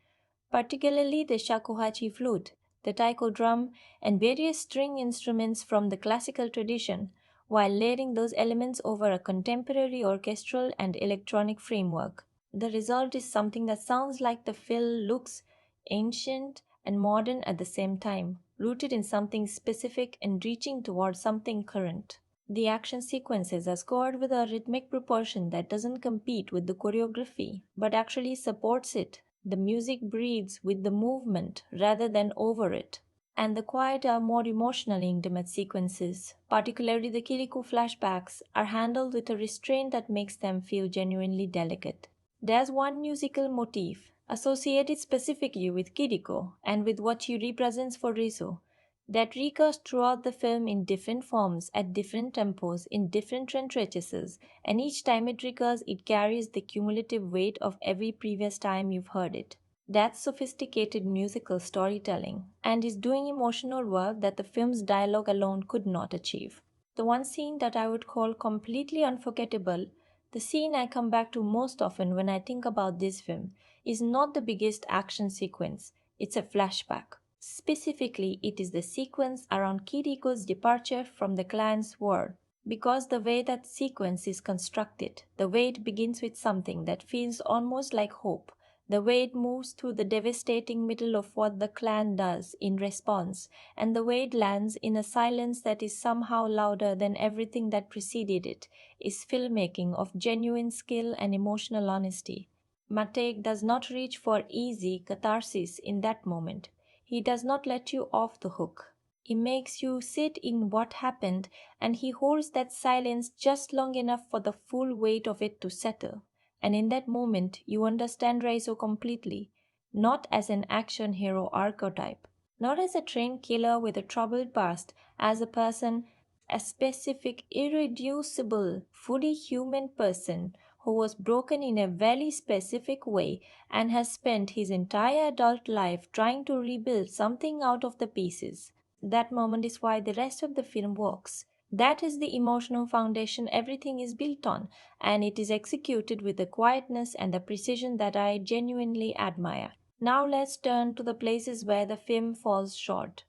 particularly the shakuhachi flute, the taiko drum, and various string instruments from the classical tradition, while layering those elements over a contemporary orchestral and electronic framework. The result is something that sounds like the film looks ancient and modern at the same time, rooted in something specific and reaching towards something current. The action sequences are scored with a rhythmic proportion that doesn't compete with the choreography, but actually supports it. The music breathes with the movement rather than over it. And the quieter, more emotionally intimate sequences, particularly the Kiriko flashbacks, are handled with a restraint that makes them feel genuinely delicate. There's one musical motif associated specifically with Kiriko and with what she represents for Rizzo that recurs throughout the film in different forms, at different tempos, in different trenches, and each time it recurs, it carries the cumulative weight of every previous time you've heard it. That's sophisticated musical storytelling and is doing emotional work that the film's dialogue alone could not achieve. The one scene that I would call completely unforgettable, the scene I come back to most often when I think about this film, is not the biggest action sequence, it's a flashback. Specifically, it is the sequence around Kiriko's departure from the clan's world. Because the way that sequence is constructed, the way it begins with something that feels almost like hope, the way it moves through the devastating middle of what the clan does in response, and the way it lands in a silence that is somehow louder than everything that preceded it, is filmmaking of genuine skill and emotional honesty. McTeigue's does not reach for easy catharsis in that moment. He does not let you off the hook. He makes you sit in what happened, and he holds that silence just long enough for the full weight of it to settle. And in that moment, you understand Raizo completely, not as an action hero archetype, not as a trained killer with a troubled past, as a person, a specific, irreducible, fully human person who was broken in a very specific way and has spent his entire adult life trying to rebuild something out of the pieces. That moment is why the rest of the film works. That is the emotional foundation everything is built on, and it is executed with the quietness and the precision that I genuinely admire. Now let's turn to the places where the film falls short.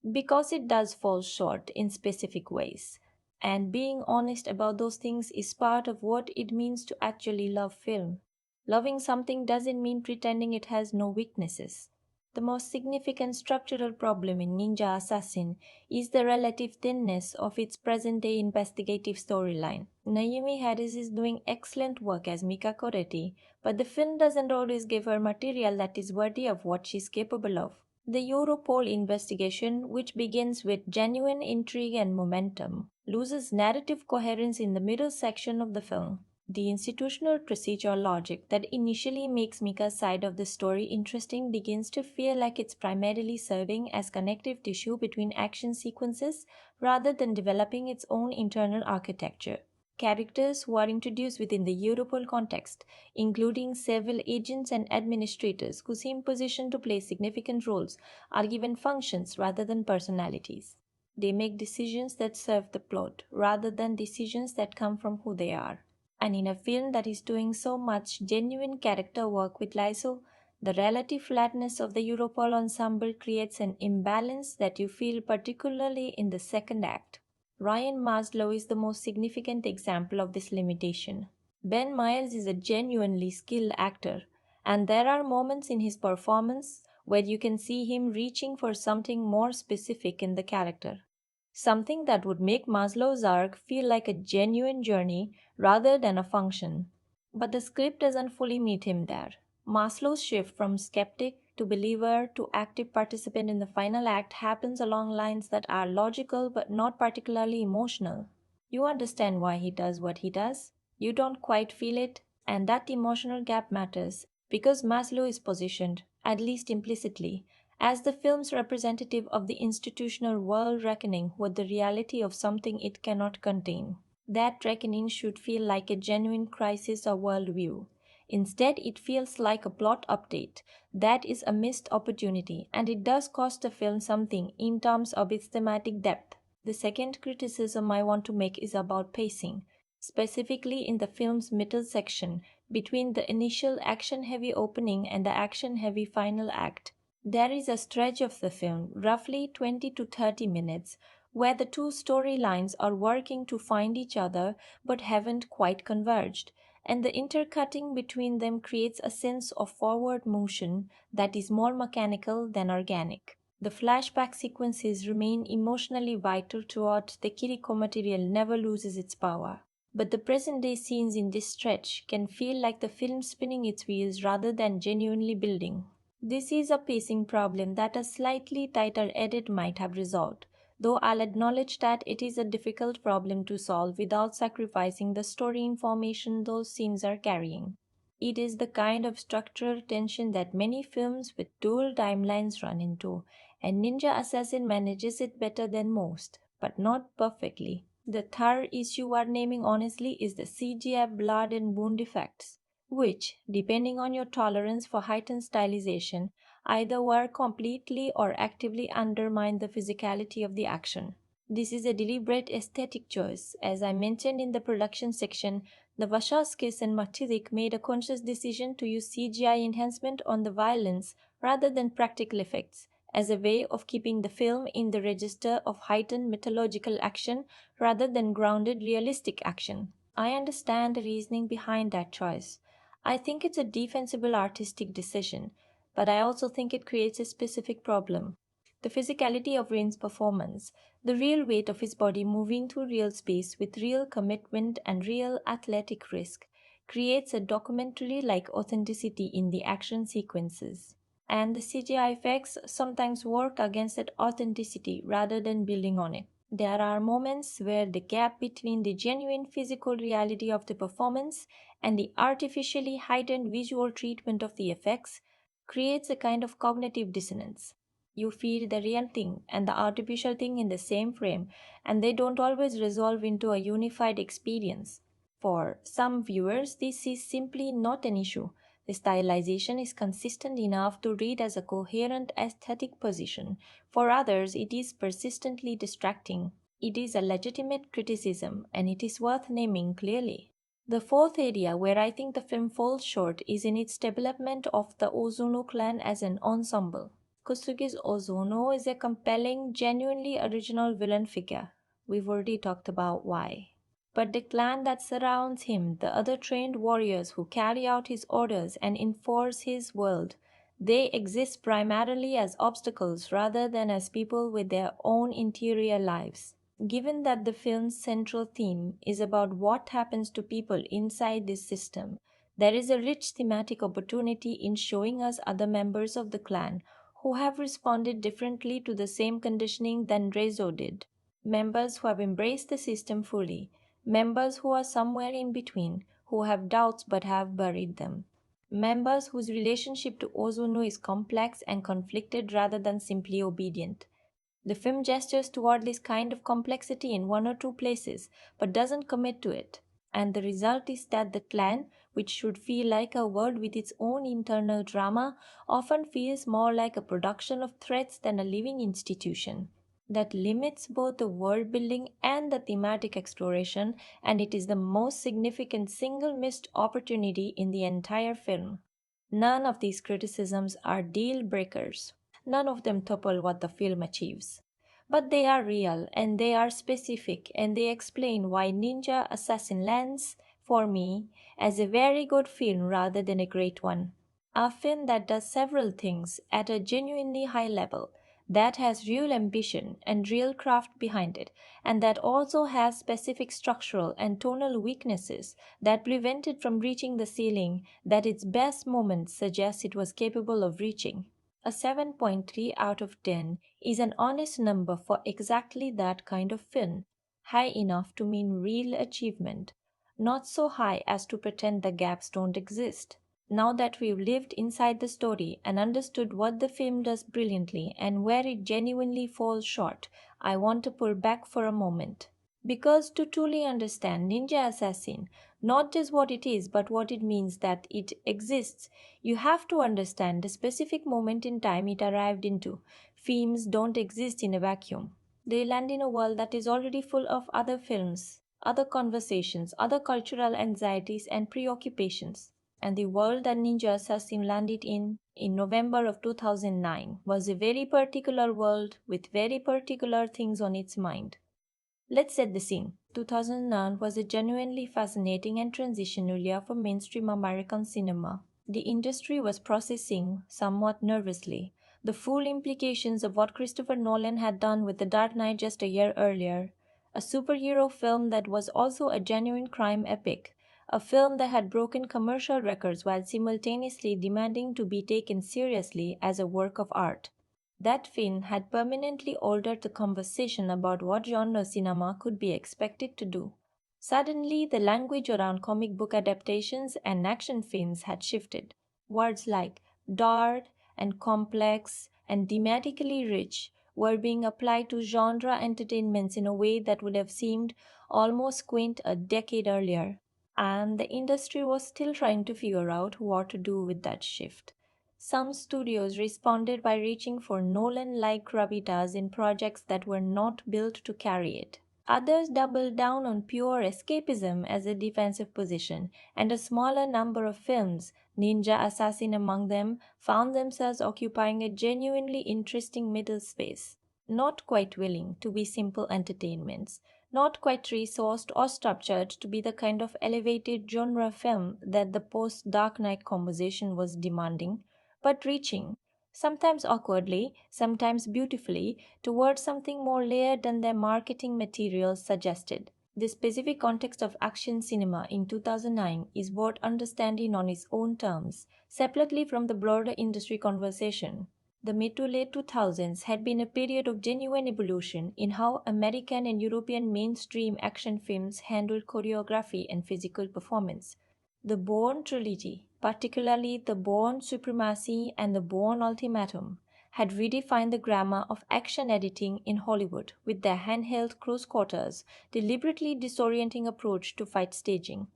Because it does fall short in specific ways. And being honest about those things is part of what it means to actually love film. Loving something doesn't mean pretending it has no weaknesses. The most significant structural problem in Ninja Assassin is the relative thinness of its present day investigative storyline. Naomi Harris is doing excellent work as Mika Koretti, but the film doesn't always give her material that is worthy of what she's capable of. The Europol investigation, which begins with genuine intrigue and momentum, loses narrative coherence in the middle section of the film. The institutional procedural logic that initially makes Mika's side of the story interesting begins to feel like it's primarily serving as connective tissue between action sequences rather than developing its own internal architecture. Characters who are introduced within the Europol context, including several agents and administrators who seem positioned to play significant roles, are given functions rather than personalities. They make decisions that serve the plot rather than decisions that come from who they are. And in a film that is doing so much genuine character work with Lysol, the relative flatness of the Europol ensemble creates an imbalance that you feel particularly in the second act. Ryan Maslow is the most significant example of this limitation. Ben Miles is a genuinely skilled actor, and there are moments in his performance where you can see him reaching for something more specific in the character. Something that would make Maslow's arc feel like a genuine journey rather than a function. But the script doesn't fully meet him there. Maslow's shift from skeptic to believer to active participant in the final act happens along lines that are logical but not particularly emotional. You understand why he does what he does. You don't quite feel it, and that emotional gap matters because Maslow is positioned, at least implicitly, as the film's representative of the institutional world reckoning with the reality of something it cannot contain. That reckoning should feel like a genuine crisis of worldview. Instead, it feels like a plot update. That is a missed opportunity, and it does cost the film something in terms of its thematic depth. The second criticism I want to make is about pacing, specifically in the film's middle section, between the initial action heavy opening and the action heavy final act. There is a stretch of the film, roughly 20 to 30 minutes, where the two storylines are working to find each other but haven't quite converged, and the intercutting between them creates a sense of forward motion that is more mechanical than organic. The flashback sequences remain emotionally vital throughout. The Kiriko material never loses its power. But the present day scenes in this stretch can feel like the film spinning its wheels rather than genuinely building. This is a pacing problem that a slightly tighter edit might have resolved, though I'll acknowledge that it is a difficult problem to solve without sacrificing the story information those scenes are carrying. It is the kind of structural tension that many films with dual timelines run into, and Ninja Assassin manages it better than most, but not perfectly. The third issue we're naming honestly is the CGI blood and wound effects. which, depending on your tolerance for heightened stylization, either work completely or actively undermine the physicality of the action. This is a deliberate aesthetic choice. As I mentioned in the production section, the Wachowskis and McTeigue's made a conscious decision to use CGI enhancement on the violence rather than practical effects, as a way of keeping the film in the register of heightened mythological action rather than grounded realistic action. I understand the reasoning behind that choice. I think it's a defensible artistic decision, but I also think it creates a specific problem. The physicality of Rain's performance, the real weight of his body moving through real space with real commitment and real athletic risk, creates a documentary like authenticity in the action sequences. And the CGI effects sometimes work against that authenticity rather than building on it. There are moments where the gap between the genuine physical reality of the performance and the artificially heightened visual treatment of the effects creates a kind of cognitive dissonance. You feel the real thing and the artificial thing in the same frame, and they don't always resolve into a unified experience. For some viewers, this is simply not an issue. The stylization is consistent enough to read as a coherent aesthetic position. For others, it is persistently distracting. It is a legitimate criticism, and it is worth naming clearly. The fourth area where I think the film falls short is in its development of the Ozunu clan as an ensemble. Kusugi's Ozunu is a compelling, genuinely original villain figure. We've already talked about why. But the clan that surrounds him, the other trained warriors who carry out his orders and enforce his world, they exist primarily as obstacles rather than as people with their own interior lives. Given that the film's central theme is about what happens to people inside this system, there is a rich thematic opportunity in showing us other members of the clan who have responded differently to the same conditioning than Raizo did. Members who have embraced the system fully, members who are somewhere in between, who have doubts but have buried them. Members whose relationship to Ozunu is complex and conflicted rather than simply obedient. The film gestures toward this kind of complexity in one or two places, but doesn't commit to it. And the result is that the clan, which should feel like a world with its own internal drama, often feels more like a production of threats than a living institution that limits both the world building and the thematic exploration, and it is the most significant single missed opportunity in the entire film. None of these criticisms are deal breakers. None of them topple what the film achieves. But they are real and they are specific and they explain why Ninja Assassin lands, for me, as a very good film rather than a great one. A film that does several things at a genuinely high level, that has real ambition and real craft behind it, and that also has specific structural and tonal weaknesses that prevent it from reaching the ceiling that its best moments suggest it was capable of reaching. A 7.3 out of 10 is an honest number for exactly that kind of film, high enough to mean real achievement, not so high as to pretend the gaps don't exist. Now that we've lived inside the story and understood what the film does brilliantly and where it genuinely falls short, I want to pull back for a moment. Because to truly understand Ninja Assassin, not just what it is but what it means that it exists, you have to understand the specific moment in time it arrived into. Films don't exist in a vacuum. They land in a world that is already full of other films, other conversations, other cultural anxieties and preoccupations. And the world that Ninja Assassin landed in November of 2009 was a very particular world with very particular things on its mind. Let's set the scene. 2009 was a genuinely fascinating and transitional year for mainstream American cinema. The industry was processing, somewhat nervously, the full implications of what Christopher Nolan had done with The Dark Knight just a year earlier. A superhero film that was also a genuine crime epic. A film that had broken commercial records while simultaneously demanding to be taken seriously as a work of art. That film had permanently altered the conversation about what genre cinema could be expected to do. Suddenly, the language around comic book adaptations and action films had shifted. Words like dark and complex and thematically rich were being applied to genre entertainments in a way that would have seemed almost quaint a decade earlier. and the industry was still trying to figure out what to do with that shift. Some studios responded by reaching for Nolan like gravitas in projects that were not built to carry it. Others doubled down on pure escapism as a defensive position, and a smaller number of films, Ninja Assassin among them, found themselves occupying a genuinely interesting middle space. Not quite willing to be simple entertainments, not quite resourced or structured to be the kind of elevated genre film that the post Dark Knight conversation was demanding, but reaching, sometimes awkwardly, sometimes beautifully, towards something more layered than their marketing materials suggested. The specific context of action cinema in 2009 is worth understanding on its own terms, separately from the broader industry conversation. The mid to late 2000s had been a period of genuine evolution in how American and European mainstream action films handled choreography and physical performance. The Bourne trilogy, particularly The Bourne Supremacy and The Bourne Ultimatum, had redefined the grammar of action editing in Hollywood with their handheld close quarters, deliberately disorienting approach to fight staging.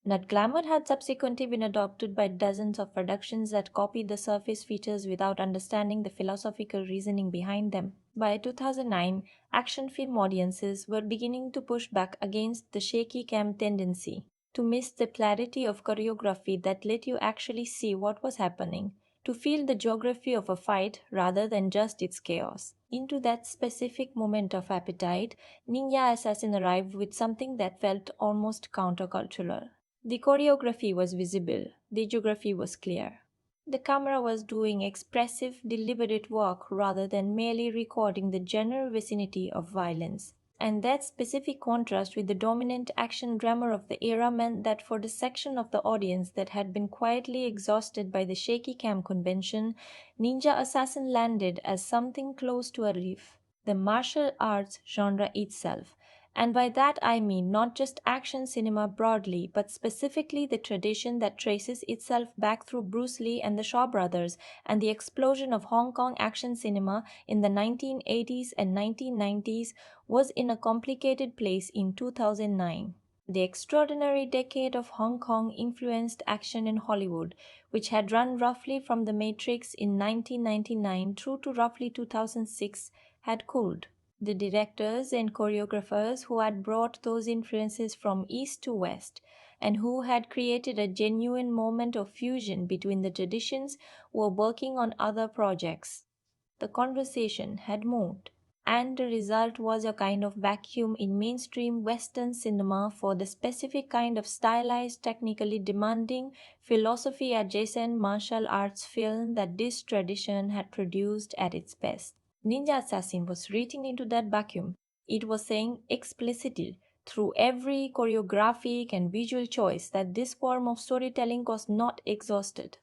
That glamour had subsequently been adopted by dozens of productions that copied the surface features without understanding the philosophical reasoning behind them. By 2009, action film audiences were beginning to push back against the shaky cam tendency to miss the clarity of choreography that let you actually see what was happening, to feel the geography of a fight rather than just its chaos. Into that specific moment of appetite, Ninja Assassin arrived with something that felt almost countercultural. The choreography was visible, the geography was clear. The camera was doing expressive, deliberate work rather than merely recording the general vicinity of violence. And that specific contrast with the dominant action drama of the era meant that for the section of the audience that had been quietly exhausted by the shaky cam convention, Ninja Assassin landed as something close to a reef, the martial arts genre itself. And by that I mean not just action cinema broadly, but specifically the tradition that traces itself back through Bruce Lee and the Shaw Brothers and the explosion of Hong Kong action cinema in the 1980s and 1990s was in a complicated place in 2009. The extraordinary decade of Hong Kong influenced action in Hollywood, which had run roughly from The Matrix in 1999 through to roughly 2006, had cooled. The directors and choreographers who had brought those influences from east to west and who had created a genuine moment of fusion between the traditions were working on other projects. The conversation had moved, and the result was a kind of vacuum in mainstream Western cinema for the specific kind of stylized, technically demanding, philosophy adjacent martial arts film that this tradition had produced at its best. Ninja Assassin was reaching into that vacuum. It was saying explicitly, through every choreographic and visual choice, that this form of storytelling was not exhausted,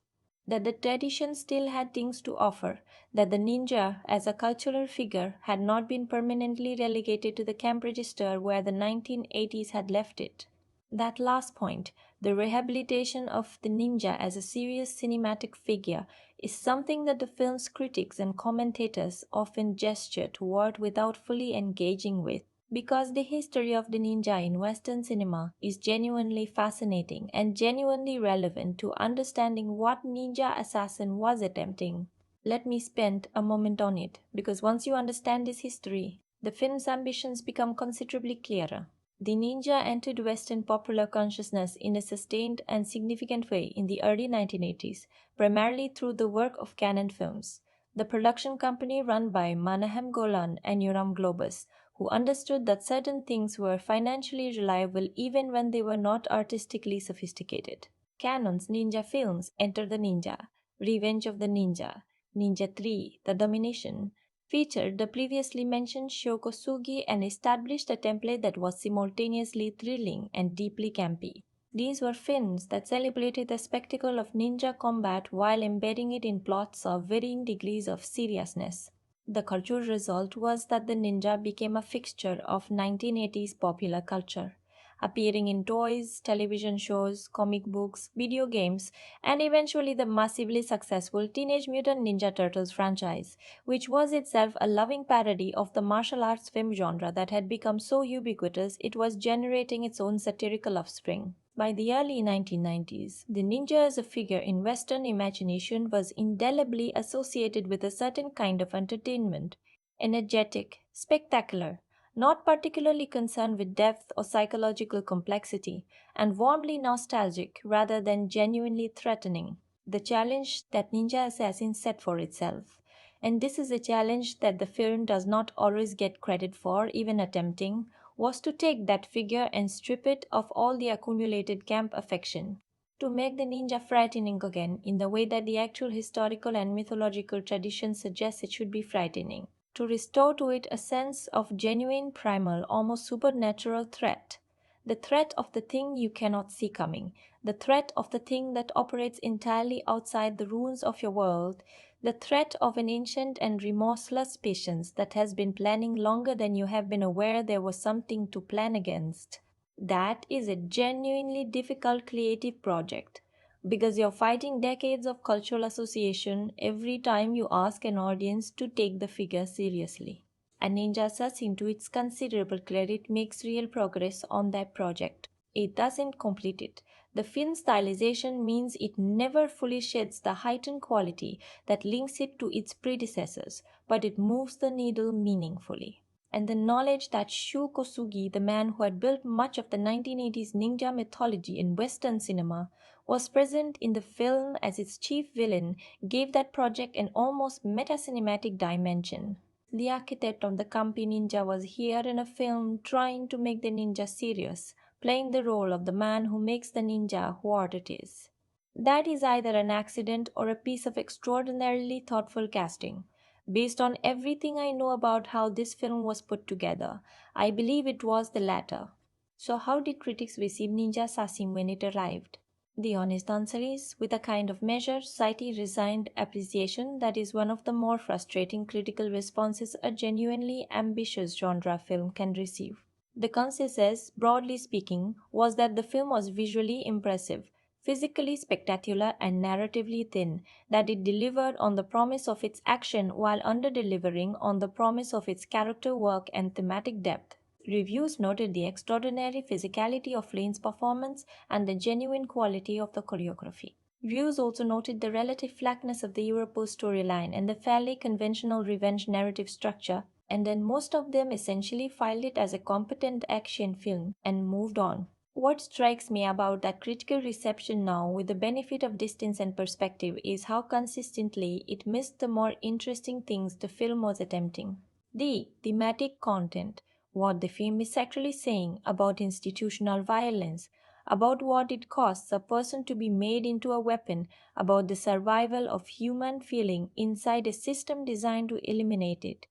that the tradition still had things to offer, that the ninja as a cultural figure had not been permanently relegated to the camp register where the 1980s had left it. That last point, the rehabilitation of the ninja as a serious cinematic figure, is something that the film's critics and commentators often gesture toward without fully engaging with. Because the history of the ninja in Western cinema is genuinely fascinating and genuinely relevant to understanding what Ninja Assassin was attempting. Let me spend a moment on it, because once you understand this history, the film's ambitions become considerably clearer. The ninja entered Western popular consciousness in a sustained and significant way in the early 1980s, primarily through the work of Canon Films, the production company run by Manahem Golan and Yoram Globus, who understood that certain things were financially reliable even when they were not artistically sophisticated. Canon's ninja films Enter the Ninja, Revenge of the Ninja, Ninja 3, The Domination, featured the previously mentioned Shokosugi and established a template that was simultaneously thrilling and deeply campy. These were films that celebrated the spectacle of ninja combat while embedding it in plots of varying degrees of seriousness. The cultural result was that the ninja became a fixture of 1980s popular culture, appearing in toys, television shows, comic books, video games, and eventually the massively successful Teenage Mutant Ninja Turtles franchise, which was itself a loving parody of the martial arts film genre that had become so ubiquitous it was generating its own satirical offspring. By the early 1990s, the ninja as a figure in Western imagination was indelibly associated with a certain kind of entertainment, energetic, spectacular, not particularly concerned with depth or psychological complexity, and warmly nostalgic rather than genuinely threatening. The challenge that Ninja Assassin set for itself. And this is a challenge that the film does not always get credit for, even attempting, was to take that figure and strip it of all the accumulated camp affection, to make the ninja frightening again in the way that the actual historical and mythological tradition suggests it should be frightening, to restore to it a sense of genuine, primal, almost supernatural threat. The threat of the thing you cannot see coming, the threat of the thing that operates entirely outside the rules of your world, the threat of an ancient and remorseless patience that has been planning longer than you have been aware there was something to plan against. That is a genuinely difficult creative project because you're fighting decades of cultural association every time you ask an audience to take the figure seriously. And Ninja Assassin, to its considerable credit, makes real progress on that project. It doesn't complete it. The film stylization means it never fully sheds the heightened quality that links it to its predecessors, but it moves the needle meaningfully. And the knowledge that Shu Kosugi, the man who had built much of the 1980s ninja mythology in Western cinema, was present in the film as its chief villain, gave that project an almost meta-cinematic dimension. The architect of the Kampi Ninja was here in a film trying to make the ninja serious, playing the role of the man who makes the ninja what it is. That is either an accident or a piece of extraordinarily thoughtful casting. Based on everything I know about how this film was put together, I believe it was the latter. So, how did critics receive Ninja Assassin when it arrived? The honest answer is with a kind of measured, slightly resigned appreciation that is one of the more frustrating critical responses a genuinely ambitious genre film can receive. The consensus, broadly speaking, was that the film was visually impressive, physically spectacular, and narratively thin, that it delivered on the promise of its action while under-delivering on the promise of its character work and thematic depth. Reviews noted the extraordinary physicality of Lane's performance and the genuine quality of the choreography. Reviews also noted the relative flatness of the Europol storyline and the fairly conventional revenge narrative structure, and then most of them essentially filed it as a competent action film and moved on. What strikes me about that critical reception now, with the benefit of distance and perspective, is how consistently it missed the more interesting things the film was attempting. The thematic content, what the film is actually saying about institutional violence, about what it costs a person to be made into a weapon, about the survival of human feeling inside a system designed to eliminate it,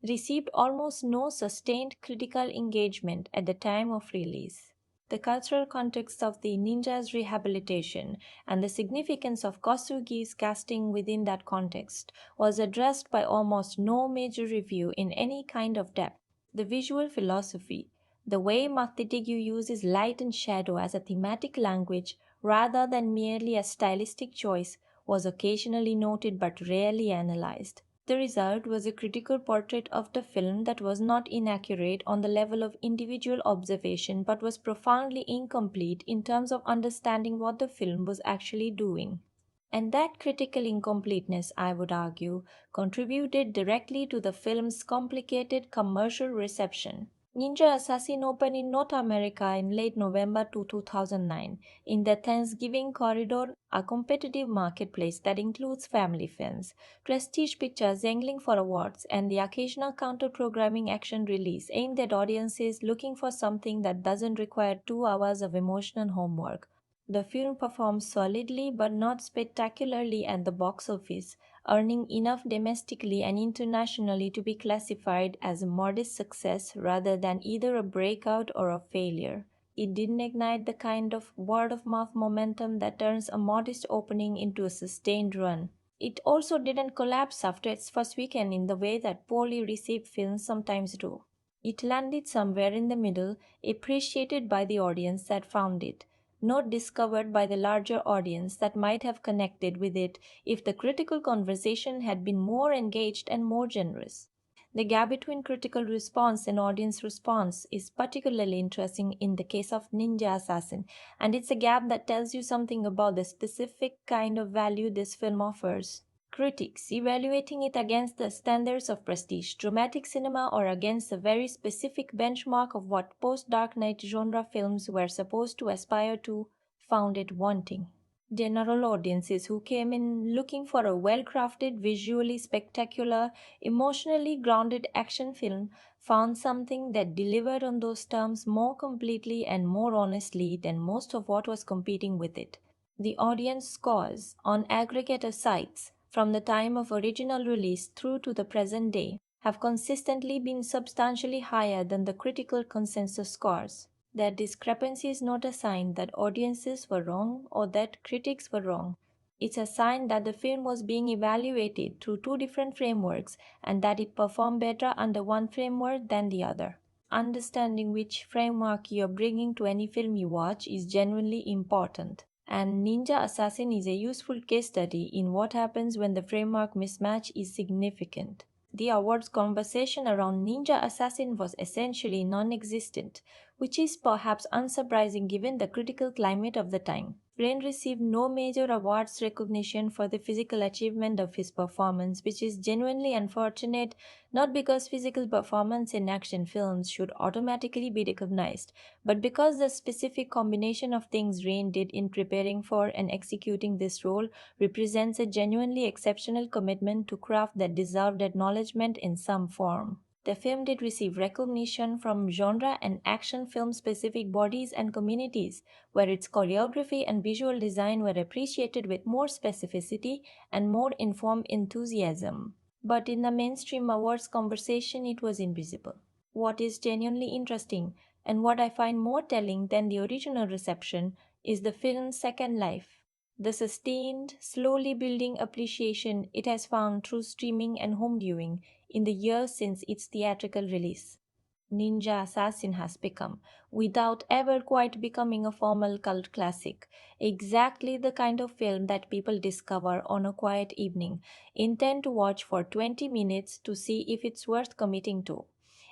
received almost no sustained critical engagement at the time of release. The cultural context of the ninja's rehabilitation and the significance of Kosugi's casting within that context was addressed by almost no major review in any kind of depth. The visual philosophy, the way McTeigue's uses light and shadow as a thematic language rather than merely a stylistic choice, was occasionally noted but rarely analyzed. The result was a critical portrait of the film that was not inaccurate on the level of individual observation but was profoundly incomplete in terms of understanding what the film was actually doing. And that critical incompleteness, I would argue, contributed directly to the film's complicated commercial reception. Ninja Assassin opened in North America in late November 2009 in the Thanksgiving corridor, a competitive marketplace that includes family films, prestige pictures angling for awards, and the occasional counter-programming action release aimed at audiences looking for something that doesn't require 2 hours of emotional homework. The film performed solidly but not spectacularly at the box office, earning enough domestically and internationally to be classified as a modest success rather than either a breakout or a failure. It didn't ignite the kind of word of mouth momentum that turns a modest opening into a sustained run. It also didn't collapse after its first weekend in the way that poorly received films sometimes do. It landed somewhere in the middle, appreciated by the audience that found it, not discovered by the larger audience that might have connected with it if the critical conversation had been more engaged and more generous. The gap between critical response and audience response is particularly interesting in the case of Ninja Assassin, and it's a gap that tells you something about the specific kind of value this film offers. Critics, evaluating it against the standards of prestige dramatic cinema or against the very specific benchmark of what post Dark Knight genre films were supposed to aspire to, found it wanting. General audiences who came in looking for a well crafted, visually spectacular, emotionally grounded action film found something that delivered on those terms more completely and more honestly than most of what was competing with it. The audience scores on aggregator sites from the time of original release through to the present day have consistently been substantially higher than the critical consensus scores. That discrepancy is not a sign that audiences were wrong or that critics were wrong. It's a sign that the film was being evaluated through two different frameworks and that it performed better under one framework than the other. Understanding which framework you're bringing to any film you watch is genuinely important. And Ninja Assassin is a useful case study in what happens when the framework mismatch is significant. The awards conversation around Ninja Assassin was essentially non existent, which is perhaps unsurprising given the critical climate of the time. Rain received no major awards recognition for the physical achievement of his performance, which is genuinely unfortunate, not because physical performance in action films should automatically be recognized, but because the specific combination of things Rain did in preparing for and executing this role represents a genuinely exceptional commitment to craft that deserved acknowledgement in some form. The film did receive recognition from genre and action film specific bodies and communities, where its choreography and visual design were appreciated with more specificity and more informed enthusiasm. But in the mainstream awards conversation, it was invisible. What is genuinely interesting, and what I find more telling than the original reception, is the film's second life. The sustained, slowly building appreciation it has found through streaming and home viewing in the years since its theatrical release. Ninja Assassin has become, without ever quite becoming a formal cult classic, exactly the kind of film that people discover on a quiet evening, intend to watch for 20 minutes to see if it's worth committing to,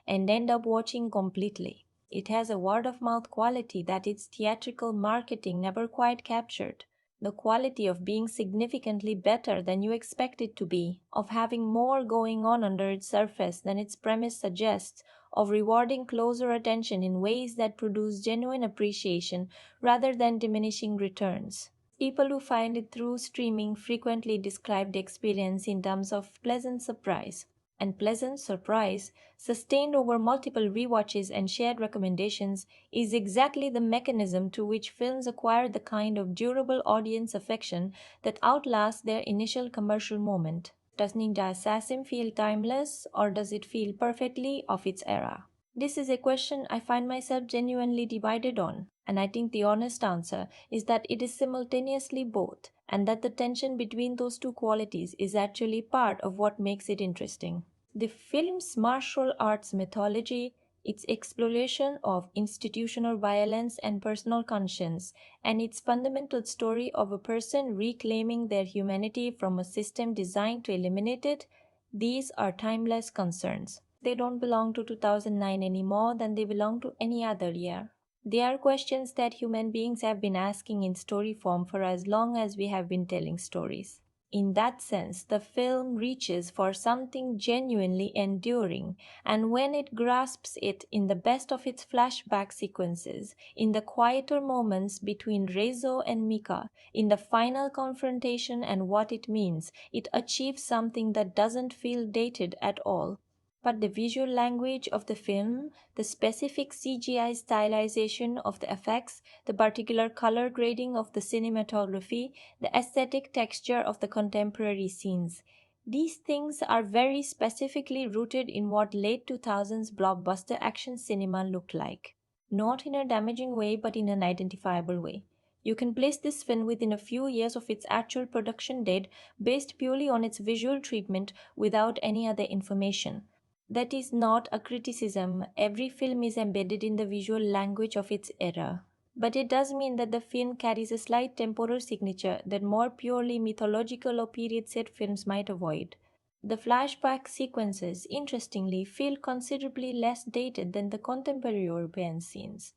and end up watching completely. It has a word of mouth quality that its theatrical marketing never quite captured. The quality of being significantly better than you expect it to be, of having more going on under its surface than its premise suggests, of rewarding closer attention in ways that produce genuine appreciation rather than diminishing returns. People who find it through streaming frequently describe the experience in terms of pleasant surprise. And pleasant surprise, sustained over multiple rewatches and shared recommendations, is exactly the mechanism through which films acquire the kind of durable audience affection that outlasts their initial commercial moment. Does Ninja Assassin feel timeless, or does it feel perfectly of its era? This is a question I find myself genuinely divided on, and I think the honest answer is that it is simultaneously both, and that the tension between those two qualities is actually part of what makes it interesting. The film's martial arts mythology, its exploration of institutional violence and personal conscience, and its fundamental story of a person reclaiming their humanity from a system designed to eliminate it, these are timeless concerns. They don't belong to 2009 any more than they belong to any other year. They are questions that human beings have been asking in story form for as long as we have been telling stories. In that sense, the film reaches for something genuinely enduring, and when it grasps it in the best of its flashback sequences, in the quieter moments between Reizo and Mika, in the final confrontation and what it means, it achieves something that doesn't feel dated at all. But the visual language of the film, the specific CGI stylization of the effects, the particular color grading of the cinematography, the aesthetic texture of the contemporary scenes, these things are very specifically rooted in what late 2000s blockbuster action cinema looked like. Not in a damaging way, but in an identifiable way. You can place this film within a few years of its actual production date based purely on its visual treatment without any other information. That is not a criticism. Every film is embedded in the visual language of its era. But it does mean that the film carries a slight temporal signature that more purely mythological or period set films might avoid. The flashback sequences, interestingly, feel considerably less dated than the contemporary European scenes.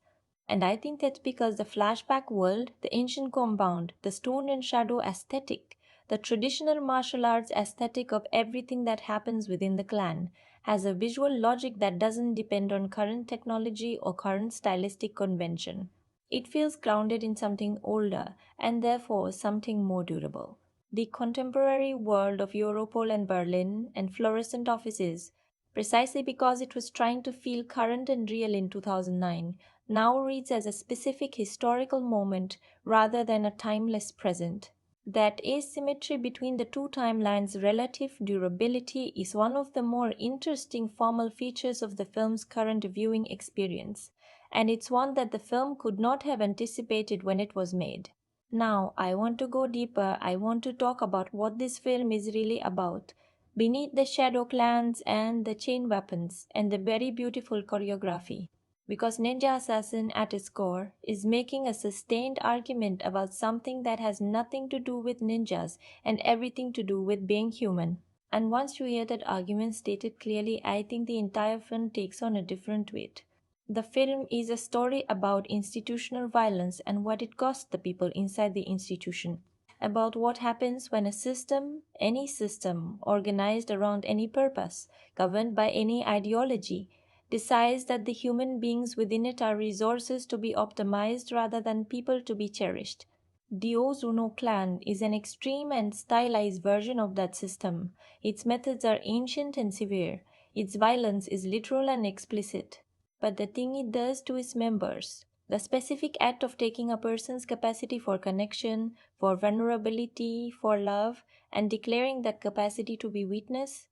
And I think that's because the flashback world, the ancient compound, the stone and shadow aesthetic, the traditional martial arts aesthetic of everything that happens within the clan, has a visual logic that doesn't depend on current technology or current stylistic convention. It feels grounded in something older and therefore something more durable. The contemporary world of Europol and Berlin and fluorescent offices, precisely because it was trying to feel current and real in 2009, now reads as a specific historical moment rather than a timeless present. That asymmetry between the two timelines' relative durability is one of the more interesting formal features of the film's current viewing experience, and it's one that the film could not have anticipated when it was made. Now, I want to go deeper. I want to talk about what this film is really about. Beneath the shadow clans and the chain weapons and the very beautiful choreography. Because Ninja Assassin at its core is making a sustained argument about something that has nothing to do with ninjas and everything to do with being human. And once you hear that argument stated clearly, I think the entire film takes on a different weight. The film is a story about institutional violence and what it costs the people inside the institution. About what happens when a system, any system, organized around any purpose, governed by any ideology, decides that the human beings within it are resources to be optimized rather than people to be cherished. The Ozunu Clan is an extreme and stylized version of that system. Its methods are ancient and severe. Its violence is literal and explicit. But the thing it does to its members, the specific act of taking a person's capacity for connection, for vulnerability, for love, and declaring that capacity to be weakness,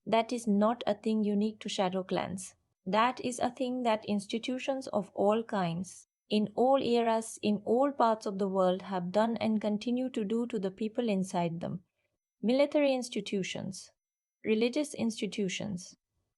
that is not a thing unique to shadow clans. That is a thing that institutions of all kinds, in all eras, in all parts of the world, have done and continue to do to the people inside them. Military institutions, religious institutions,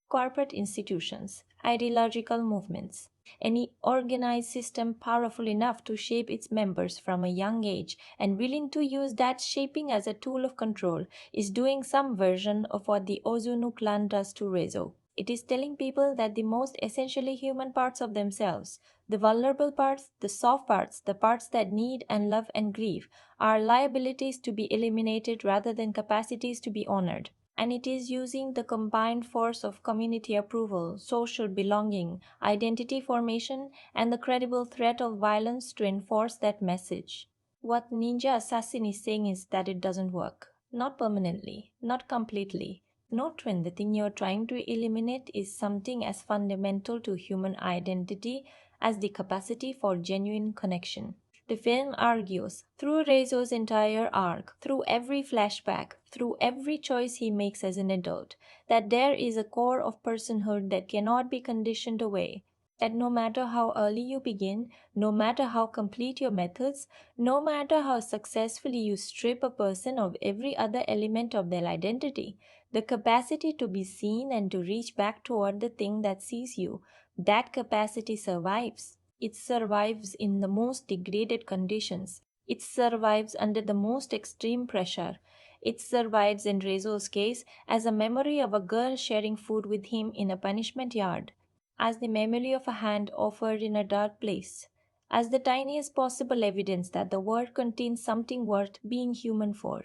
corporate institutions, ideological movements, any organized system powerful enough to shape its members from a young age and willing to use that shaping as a tool of control is doing some version of what the Ozunu clan does to Raizo. It is telling people that the most essentially human parts of themselves, the vulnerable parts, the soft parts, the parts that need and love and grieve, are liabilities to be eliminated rather than capacities to be honored. And it is using the combined force of community approval, social belonging, identity formation, and the credible threat of violence to enforce that message. What Ninja Assassin is saying is that it doesn't work. Not permanently, not completely. Not when the thing you're trying to eliminate is something as fundamental to human identity as the capacity for genuine connection. The film argues, through Reizo's entire arc, through every flashback, through every choice he makes as an adult, that there is a core of personhood that cannot be conditioned away. That no matter how early you begin, no matter how complete your methods, no matter how successfully you strip a person of every other element of their identity, the capacity to be seen and to reach back toward the thing that sees you, that capacity survives. It survives in the most degraded conditions. It survives under the most extreme pressure. It survives in Rezo's case as a memory of a girl sharing food with him in a punishment yard, as the memory of a hand offered in a dark place, as the tiniest possible evidence that the world contains something worth being human for.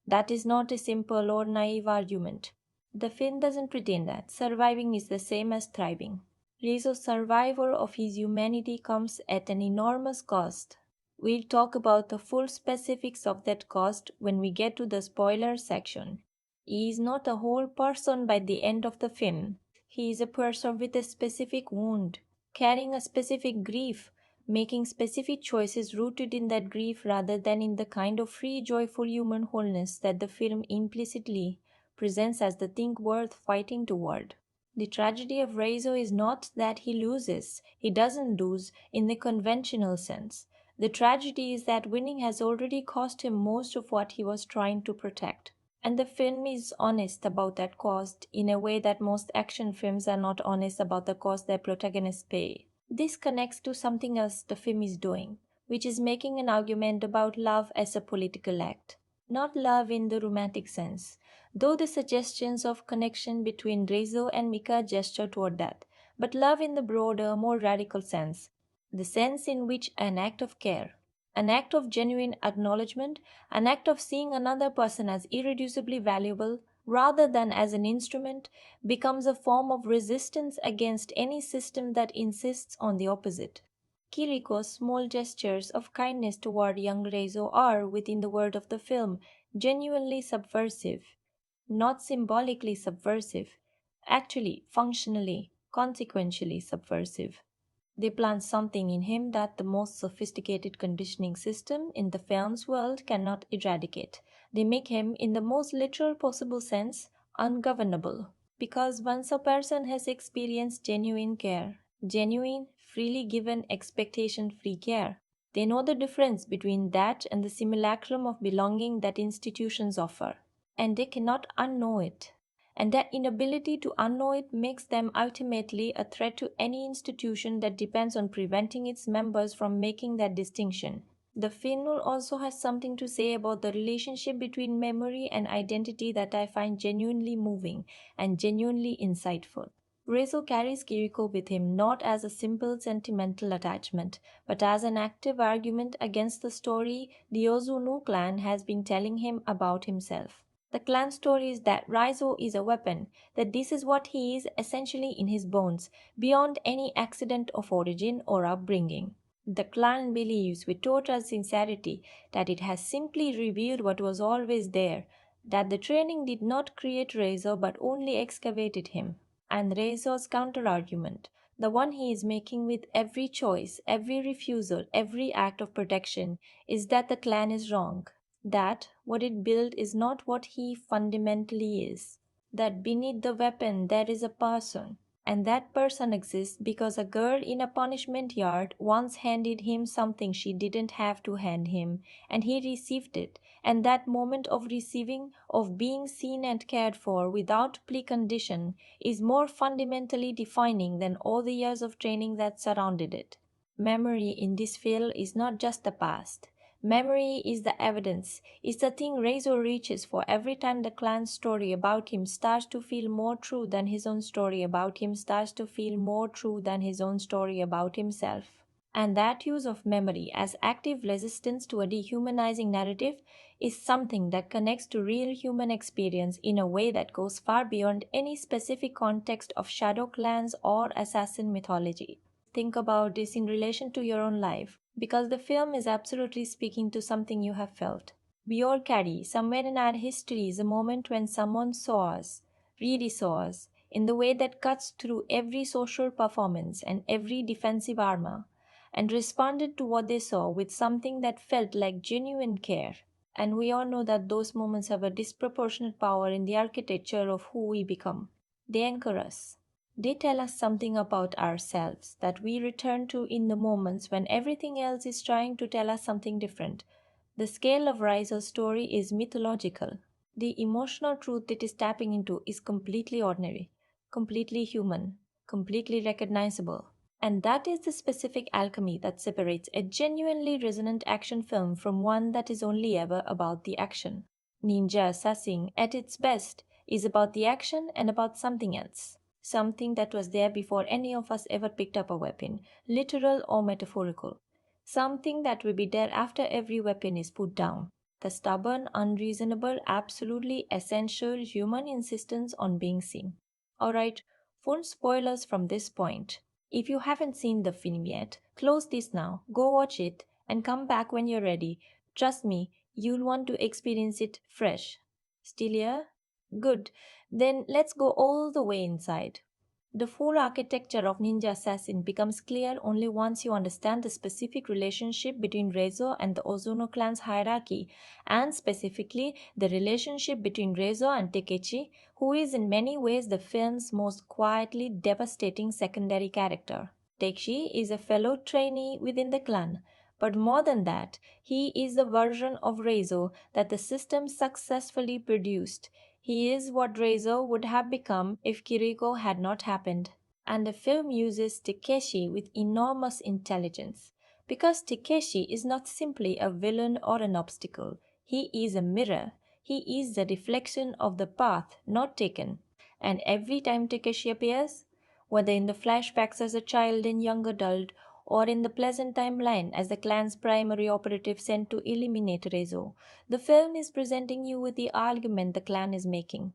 That is not a simple or naive argument. The film doesn't pretend that surviving is the same as thriving. Rizzo's survival of his humanity comes at an enormous cost. We'll talk about the full specifics of that cost when we get to the spoiler section. He is not a whole person by the end of the film. He is a person with a specific wound, carrying a specific grief, making specific choices rooted in that grief rather than in the kind of free, joyful human wholeness that the film implicitly presents as the thing worth fighting toward. The tragedy of Reizo is not that he loses. He doesn't lose in the conventional sense. The tragedy is that winning has already cost him most of what he was trying to protect. And the film is honest about that cost in a way that most action films are not honest about the cost their protagonists pay. This connects to something else the film is doing, which is making an argument about love as a political act. Not love in the romantic sense, though the suggestions of connection between Reizo and Mika gesture toward that, but love in the broader, more radical sense, the sense in which an act of care, an act of genuine acknowledgement, an act of seeing another person as irreducibly valuable rather than as an instrument, becomes a form of resistance against any system that insists on the opposite. Kiriko's small gestures of kindness toward young Reizo are, within the word of the film, genuinely subversive, not symbolically subversive, actually, functionally, consequentially subversive. They plant something in him that the most sophisticated conditioning system in the film's world cannot eradicate. They make him, in the most literal possible sense, ungovernable. Because once a person has experienced genuine care, genuine, freely given, expectation free care, they know the difference between that and the simulacrum of belonging that institutions offer. And they cannot unknow it. And that inability to unknow it makes them ultimately a threat to any institution that depends on preventing its members from making that distinction. The film also has something to say about the relationship between memory and identity that I find genuinely moving and genuinely insightful. Reizo carries Kiriko with him not as a simple sentimental attachment, but as an active argument against the story the Ozunu clan has been telling him about himself. The clan story is that Raizo is a weapon, that this is what he is essentially in his bones, beyond any accident of origin or upbringing. The clan believes with total sincerity that it has simply revealed what was always there, that the training did not create Raizo but only excavated him. And Reizo's counterargument, the one he is making with every choice, every refusal, every act of protection, is that the clan is wrong, that what it built is not what he fundamentally is, that beneath the weapon there is a person, and that person exists because a girl in a punishment yard once handed him something she didn't have to hand him, and he received it, and that moment of receiving, of being seen and cared for without precondition, is more fundamentally defining than all the years of training that surrounded it. Memory in this field is not just the past. Memory is the evidence, is the thing Reizo reaches for every time the clan's story about him starts to feel more true than his own story about him starts to feel more true than his own story about himself. And that use of memory as active resistance to a dehumanizing narrative is something that connects to real human experience in a way that goes far beyond any specific context of shadow clans or assassin mythology. Think about this in relation to your own life, because the film is absolutely speaking to something you have felt. We all carry, somewhere in our histories, a moment when someone saw us, really saw us, in the way that cuts through every social performance and every defensive armor, and responded to what they saw with something that felt like genuine care. And we all know that those moments have a disproportionate power in the architecture of who we become. They anchor us. They tell us something about ourselves that we return to in the moments when everything else is trying to tell us something different. The scale of Raizo's story is mythological. The emotional truth it is tapping into is completely ordinary, completely human, completely recognizable. And that is the specific alchemy that separates a genuinely resonant action film from one that is only ever about the action. Ninja Assassin, at its best, is about the action and about something else. Something that was there before any of us ever picked up a weapon, literal or metaphorical. Something that will be there after every weapon is put down. The stubborn, unreasonable, absolutely essential human insistence on being seen. Alright, full spoilers from this point. If you haven't seen the film yet, close this now, go watch it, and come back when you're ready. Trust me, you'll want to experience it fresh. Still here? Good. Then let's go all the way inside. The full architecture of Ninja Assassin becomes clear only once you understand the specific relationship between Reizo and the Ozunu clan's hierarchy, and specifically the relationship between Reizo and Takechi, who is in many ways the film's most quietly devastating secondary character. Takeshi is a fellow trainee within the clan, but more than that, he is the version of Reizo that the system successfully produced. He is what Raizo would have become if Kiriko had not happened. And the film uses Takeshi with enormous intelligence. Because Takeshi is not simply a villain or an obstacle, he is a mirror. He is the reflection of the path not taken. And every time Takeshi appears, whether in the flashbacks as a child and young adult, or in the present timeline as the clan's primary operative sent to eliminate Reizo, the film is presenting you with the argument the clan is making.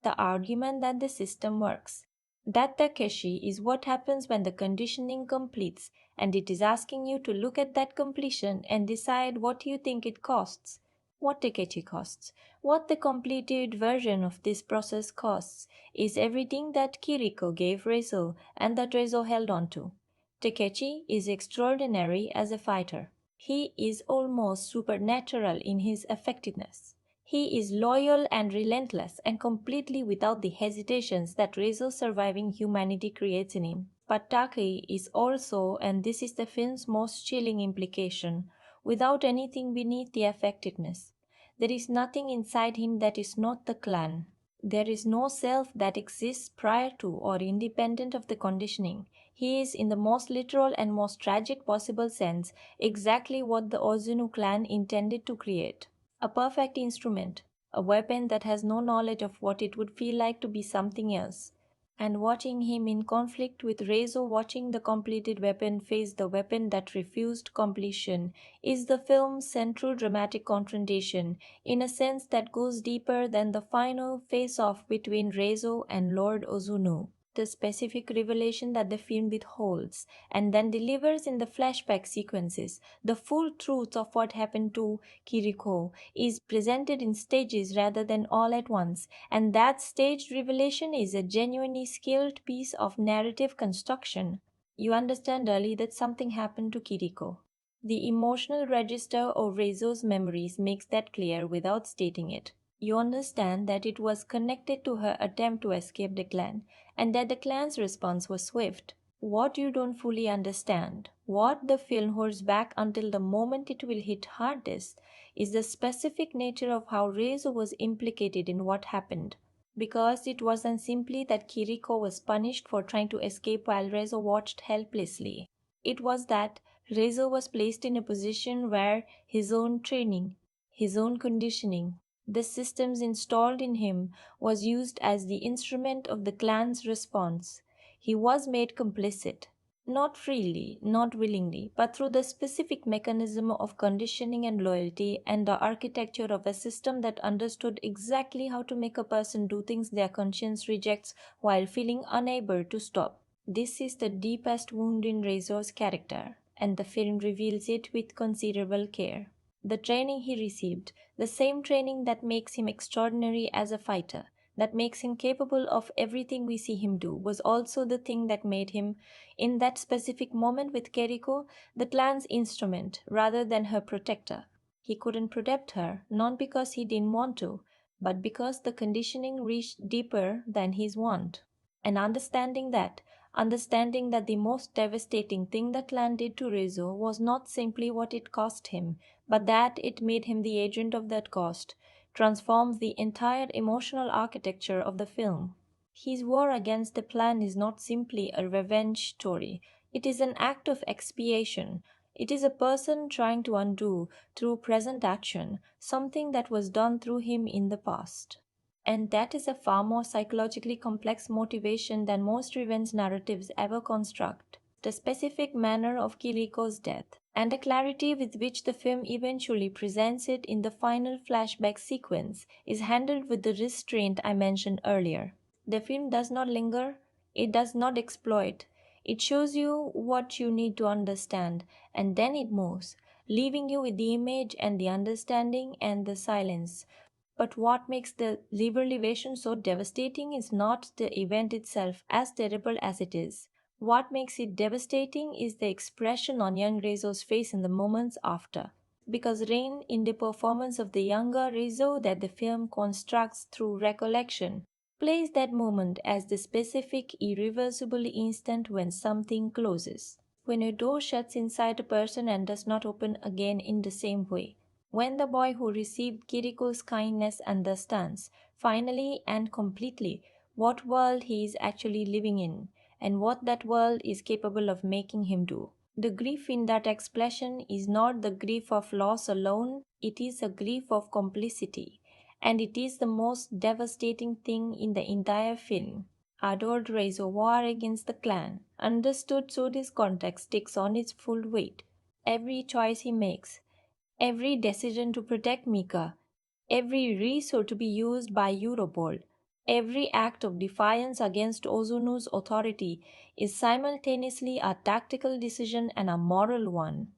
The argument that the system works. That Takeshi is what happens when the conditioning completes, and it is asking you to look at that completion and decide what you think it costs. What Takeshi costs. What the completed version of this process costs is everything that Kiriko gave Reizo and that Reizo held on to. Takeshi is extraordinary as a fighter. He is almost supernatural in his effectiveness. He is loyal and relentless and completely without the hesitations that Reizo's surviving humanity creates in him. But Taki is also, and this is the film's most chilling implication, without anything beneath the effectiveness. There is nothing inside him that is not the clan. There is no self that exists prior to or independent of the conditioning. He is, in the most literal and most tragic possible sense, exactly what the Ozunu clan intended to create. A perfect instrument, a weapon that has no knowledge of what it would feel like to be something else. And watching him in conflict with Reizo watching the completed weapon face the weapon that refused completion is the film's central dramatic confrontation in a sense that goes deeper than the final face-off between Reizo and Lord Ozunu. The specific revelation that the film withholds and then delivers in the flashback sequences, the full truth of what happened to Kiriko, is presented in stages rather than all at once, and that staged revelation is a genuinely skilled piece of narrative construction. You understand early that something happened to Kiriko. The emotional register of Reizo's memories makes that clear without stating it. You understand that it was connected to her attempt to escape the clan, and that the clan's response was swift. What you don't fully understand, what the film holds back until the moment it will hit hardest, is the specific nature of how Reizo was implicated in what happened. Because it wasn't simply that Kiriko was punished for trying to escape while Reizo watched helplessly. It was that Reizo was placed in a position where his own training, his own conditioning, the systems installed in him was used as the instrument of the clan's response. He was made complicit, not freely, not willingly, but through the specific mechanism of conditioning and loyalty and the architecture of a system that understood exactly how to make a person do things their conscience rejects while feeling unable to stop. This is the deepest wound in Reizo's character, and the film reveals it with considerable care. The training he received, the same training that makes him extraordinary as a fighter, that makes him capable of everything we see him do, was also the thing that made him, in that specific moment with Kiriko, the clan's instrument rather than her protector. He couldn't protect her, not because he didn't want to, but because the conditioning reached deeper than his want. And understanding that the most devastating thing the clan did to Rizzo was not simply what it cost him, but that it made him the agent of that cost, transformed the entire emotional architecture of the film. His war against the plan is not simply a revenge story, it is an act of expiation. It is a person trying to undo, through present action, something that was done through him in the past. And that is a far more psychologically complex motivation than most revenge narratives ever construct. The specific manner of Kiriko's death, and the clarity with which the film eventually presents it in the final flashback sequence, is handled with the restraint I mentioned earlier. The film does not linger, it does not exploit. It shows you what you need to understand, and then it moves, leaving you with the image and the understanding and the silence. But what makes the liberation so devastating is not the event itself, as terrible as it is. What makes it devastating is the expression on young Rizzo's face in the moments after. Because Rain, in the performance of the younger Rizzo that the film constructs through recollection, plays that moment as the specific, irreversible instant when something closes. When a door shuts inside a person and does not open again in the same way. When the boy who received Kiriko's kindness understands, finally and completely, what world he is actually living in, and what that world is capable of making him do. The grief in that expression is not the grief of loss alone, it is a grief of complicity. and it is the most devastating thing in the entire film. Adored Raizo war against the clan, understood so this context takes on its full weight. Every choice he makes, every decision to protect Mika, every resource to be used by Europol, every act of defiance against Ozunu's authority is simultaneously a tactical decision and a moral one.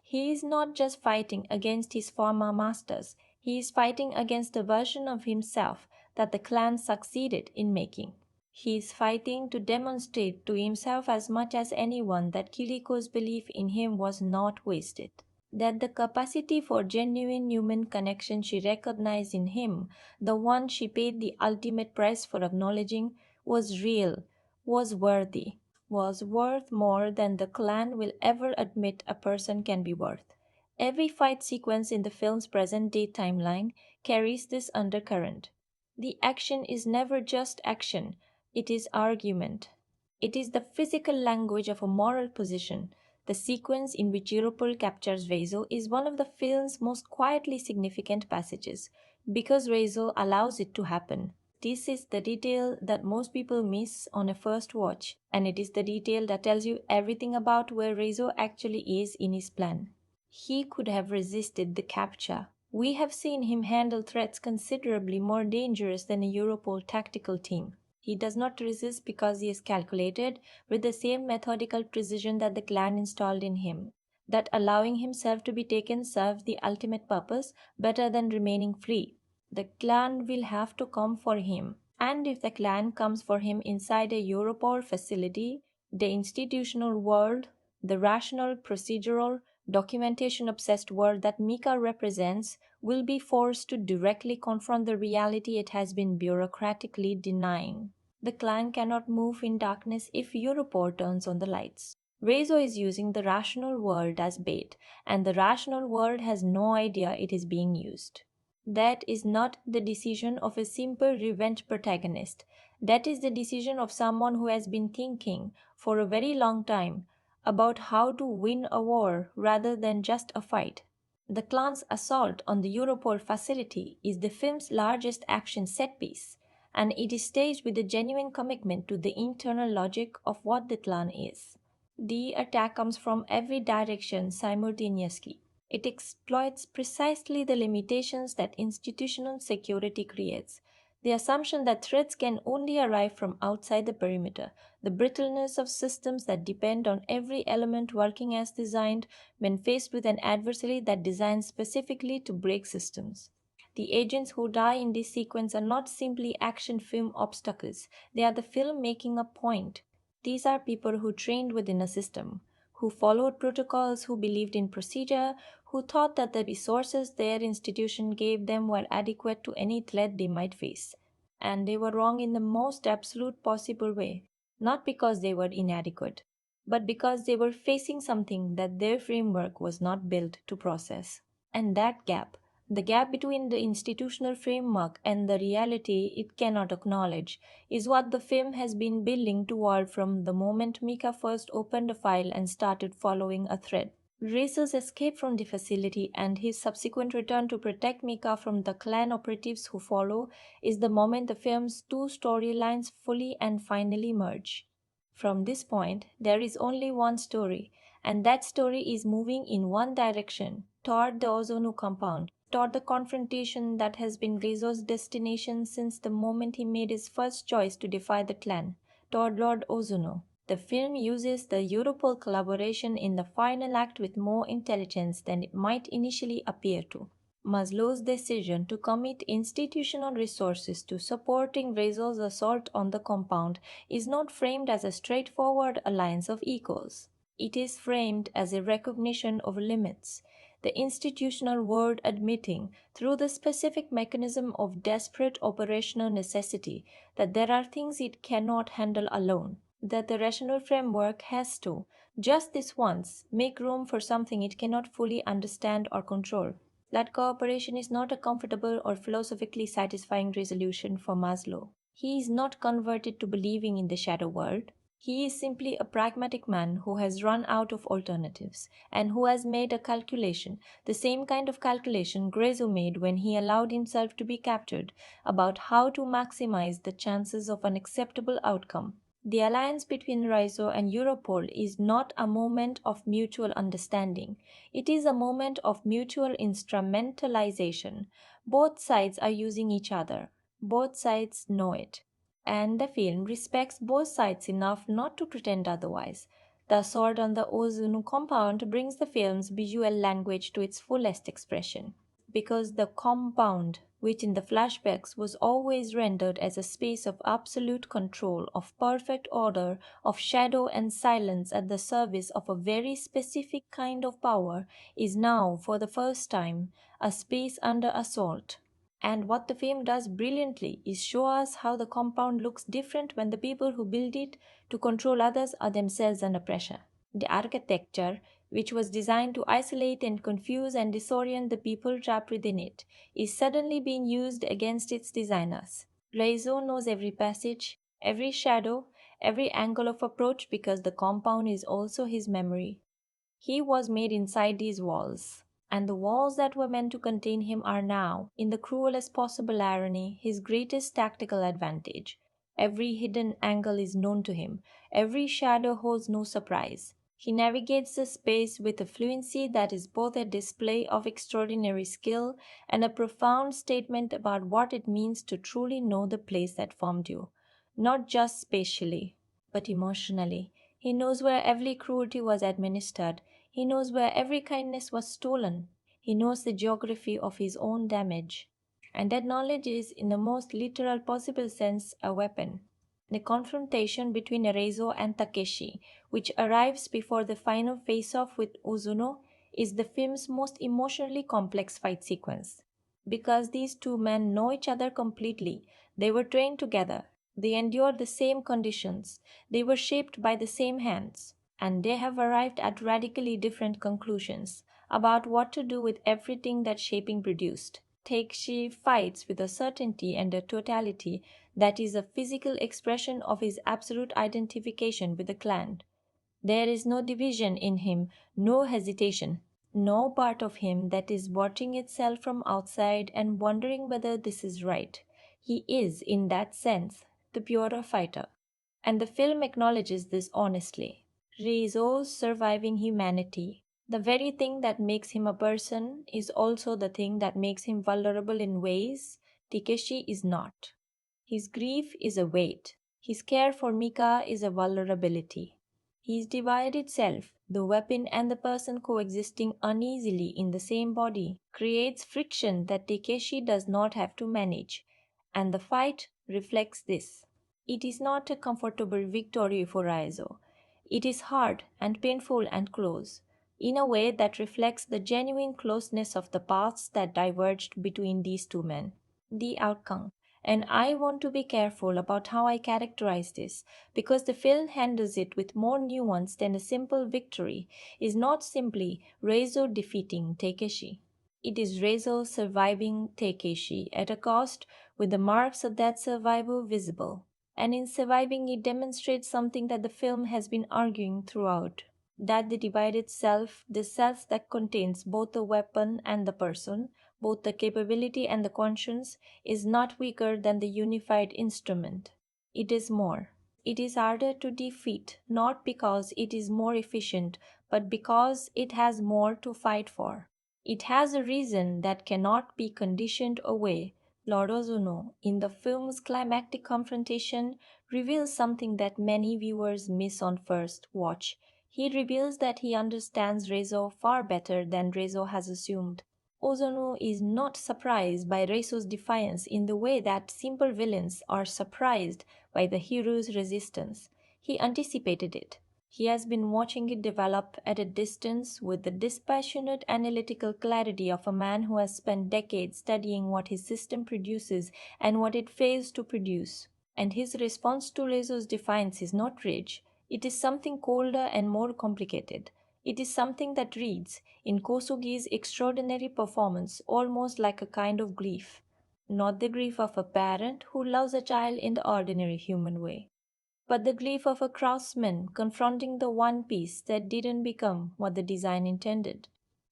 He is not just fighting against his former masters, he is fighting against the version of himself that the clan succeeded in making. He is fighting to demonstrate to himself as much as anyone that Kiriko's belief in him was not wasted, that the capacity for genuine human connection she recognized in him, the one she paid the ultimate price for acknowledging, was real, was worthy, was worth more than the clan will ever admit a person can be worth. Every fight sequence in the film's present day timeline carries this undercurrent. The action is never just action, it is argument. It is the physical language of a moral position. The sequence in which Europol captures Reizo is one of the film's most quietly significant passages, because Reizo allows it to happen. This is the detail that most people miss on a first watch, and it is the detail that tells you everything about where Reizo actually is in his plan. He could have resisted the capture. We have seen him handle threats considerably more dangerous than a Europol tactical team. He does not resist because he is calculated with the same methodical precision that the clan installed in him, that allowing himself to be taken serves the ultimate purpose better than remaining free. The clan will have to come for him, and if the clan comes for him inside a Europol facility, the institutional world, the rational, procedural, documentation obsessed world that Mika represents, will be forced to directly confront the reality it has been bureaucratically denying. The clan cannot move in darkness if Europol turns on the lights. Reizo is using the rational world as bait, and the rational world has no idea it is being used. That is not the decision of a simple revenge protagonist. That is the decision of someone who has been thinking for a very long time about how to win a war rather than just a fight. The clan's assault on the Europol facility is the film's largest action set piece, and it is staged with a genuine commitment to the internal logic of what the clan is. The attack comes from every direction simultaneously. It exploits precisely the limitations that institutional security creates. The assumption that threats can only arrive from outside the perimeter, the brittleness of systems that depend on every element working as designed when faced with an adversary that designs specifically to break systems. The agents who die in this sequence are not simply action film obstacles, they are the film making a point. These are people who trained within a system, who followed protocols, who believed in procedure, who thought that the resources their institution gave them were adequate to any threat they might face. And they were wrong in the most absolute possible way, not because they were inadequate, but because they were facing something that their framework was not built to process. And that gap, the gap between the institutional framework and the reality it cannot acknowledge, is what the film has been building toward from the moment Mika first opened a file and started following a thread. Reizo's escape from the facility and his subsequent return to protect Mika from the clan operatives who follow is the moment the film's two storylines fully and finally merge. From this point, there is only one story, and that story is moving in one direction, toward the Ozunu compound, toward the confrontation that has been Reizo's destination since the moment he made his first choice to defy the clan, toward Lord Ozunu. The film uses the Europol collaboration in the final act with more intelligence than it might initially appear to. Maslow's decision to commit institutional resources to supporting Reizo's assault on the compound is not framed as a straightforward alliance of equals. It is framed as a recognition of limits, the institutional world admitting, through the specific mechanism of desperate operational necessity, that there are things it cannot handle alone, that the rational framework has to, just this once, make room for something it cannot fully understand or control. That cooperation is not a comfortable or philosophically satisfying resolution for Maslow. He is not converted to believing in the shadow world. He is simply a pragmatic man who has run out of alternatives and who has made a calculation, the same kind of calculation Grezzo made when he allowed himself to be captured, about how to maximize the chances of an acceptable outcome. The alliance between Raizo and Europol is not a moment of mutual understanding. It is a moment of mutual instrumentalization. Both sides are using each other. Both sides know it. And the film respects both sides enough not to pretend otherwise. The assault on the Ozunu compound brings the film's visual language to its fullest expression because the compound, which in the flashbacks was always rendered as a space of absolute control, of perfect order, of shadow and silence at the service of a very specific kind of power, is now, for the first time, a space under assault. And what the film does brilliantly is show us how the compound looks different when the people who build it to control others are themselves under pressure. The architecture, which was designed to isolate and confuse and disorient the people trapped within it, is suddenly being used against its designers. Reizo knows every passage, every shadow, every angle of approach because the compound is also his memory. He was made inside these walls, and the walls that were meant to contain him are now, in the cruelest possible irony, his greatest tactical advantage. Every hidden angle is known to him, every shadow holds no surprise. He navigates the space with a fluency that is both a display of extraordinary skill and a profound statement about what it means to truly know the place that formed you, not just spatially, but emotionally. He knows where every cruelty was administered. He knows where every kindness was stolen. He knows the geography of his own damage. And that knowledge is, in the most literal possible sense, a weapon. The confrontation between Reizo and Takeshi, which arrives before the final face-off with Uzuno, is the film's most emotionally complex fight sequence. Because these two men know each other completely, they were trained together, they endured the same conditions, they were shaped by the same hands, and they have arrived at radically different conclusions about what to do with everything that shaping produced. Takeshi fights with a certainty and a totality that is a physical expression of his absolute identification with the clan. There is no division in him, no hesitation, no part of him that is watching itself from outside and wondering whether this is right. He is, in that sense, the purer fighter. And the film acknowledges this honestly. Rizzo's surviving humanity, the very thing that makes him a person, is also the thing that makes him vulnerable in ways Takeshi is not. His grief is a weight. His care for Mika is a vulnerability. His divided self, the weapon and the person coexisting uneasily in the same body, creates friction that Takeshi does not have to manage, and the fight reflects this. It is not a comfortable victory for Raizo. It is hard and painful and close, in a way that reflects the genuine closeness of the paths that diverged between these two men. The outcome. And I want to be careful about how I characterize this, because the film handles it with more nuance than a simple victory, is not simply Reizo defeating Takeshi. It is Reizo surviving Takeshi at a cost, with the marks of that survival visible. And in surviving, it demonstrates something that the film has been arguing throughout, that the divided self, the self that contains both the weapon and the person, both the capability and the conscience, is not weaker than the unified instrument. It is more. It is harder to defeat, not because it is more efficient, but because it has more to fight for. It has a reason that cannot be conditioned away. Lord Ozunu, in the film's climactic confrontation, reveals something that many viewers miss on first watch. He reveals that he understands Reizo far better than Reizo has assumed. Ozunu is not surprised by Reizo's defiance in the way that simple villains are surprised by the hero's resistance. He anticipated it. He has been watching it develop at a distance with the dispassionate analytical clarity of a man who has spent decades studying what his system produces and what it fails to produce. And his response to Reizo's defiance is not rage. It is something colder and more complicated. It is something that reads, in Kosugi's extraordinary performance, almost like a kind of grief. Not the grief of a parent who loves a child in the ordinary human way, but the grief of a craftsman confronting the one piece that didn't become what the design intended.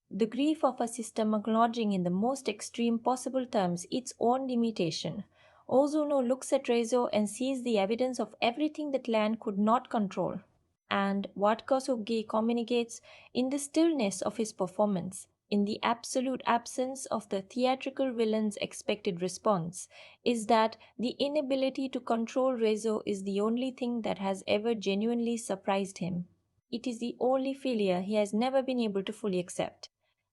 The grief of a system acknowledging in the most extreme possible terms its own limitation. Ozuno looks at Reizo and sees the evidence of everything that land could not control. And what Kosugi communicates in the stillness of his performance, in the absolute absence of the theatrical villain's expected response, is that the inability to control Reizo is the only thing that has ever genuinely surprised him. It is the only failure he has never been able to fully accept.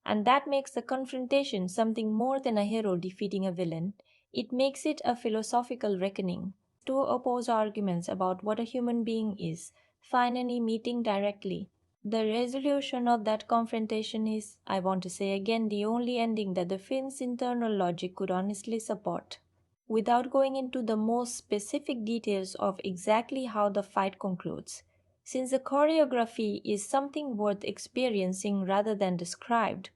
And that makes the confrontation something more than a hero defeating a villain. It makes it a philosophical reckoning. Two opposed arguments about what a human being is, finally meeting directly. The resolution of that confrontation is, I want to say again, the only ending that the film's internal logic could honestly support. Without going into the most specific details of exactly how the fight concludes, since the choreography is something worth experiencing rather than described,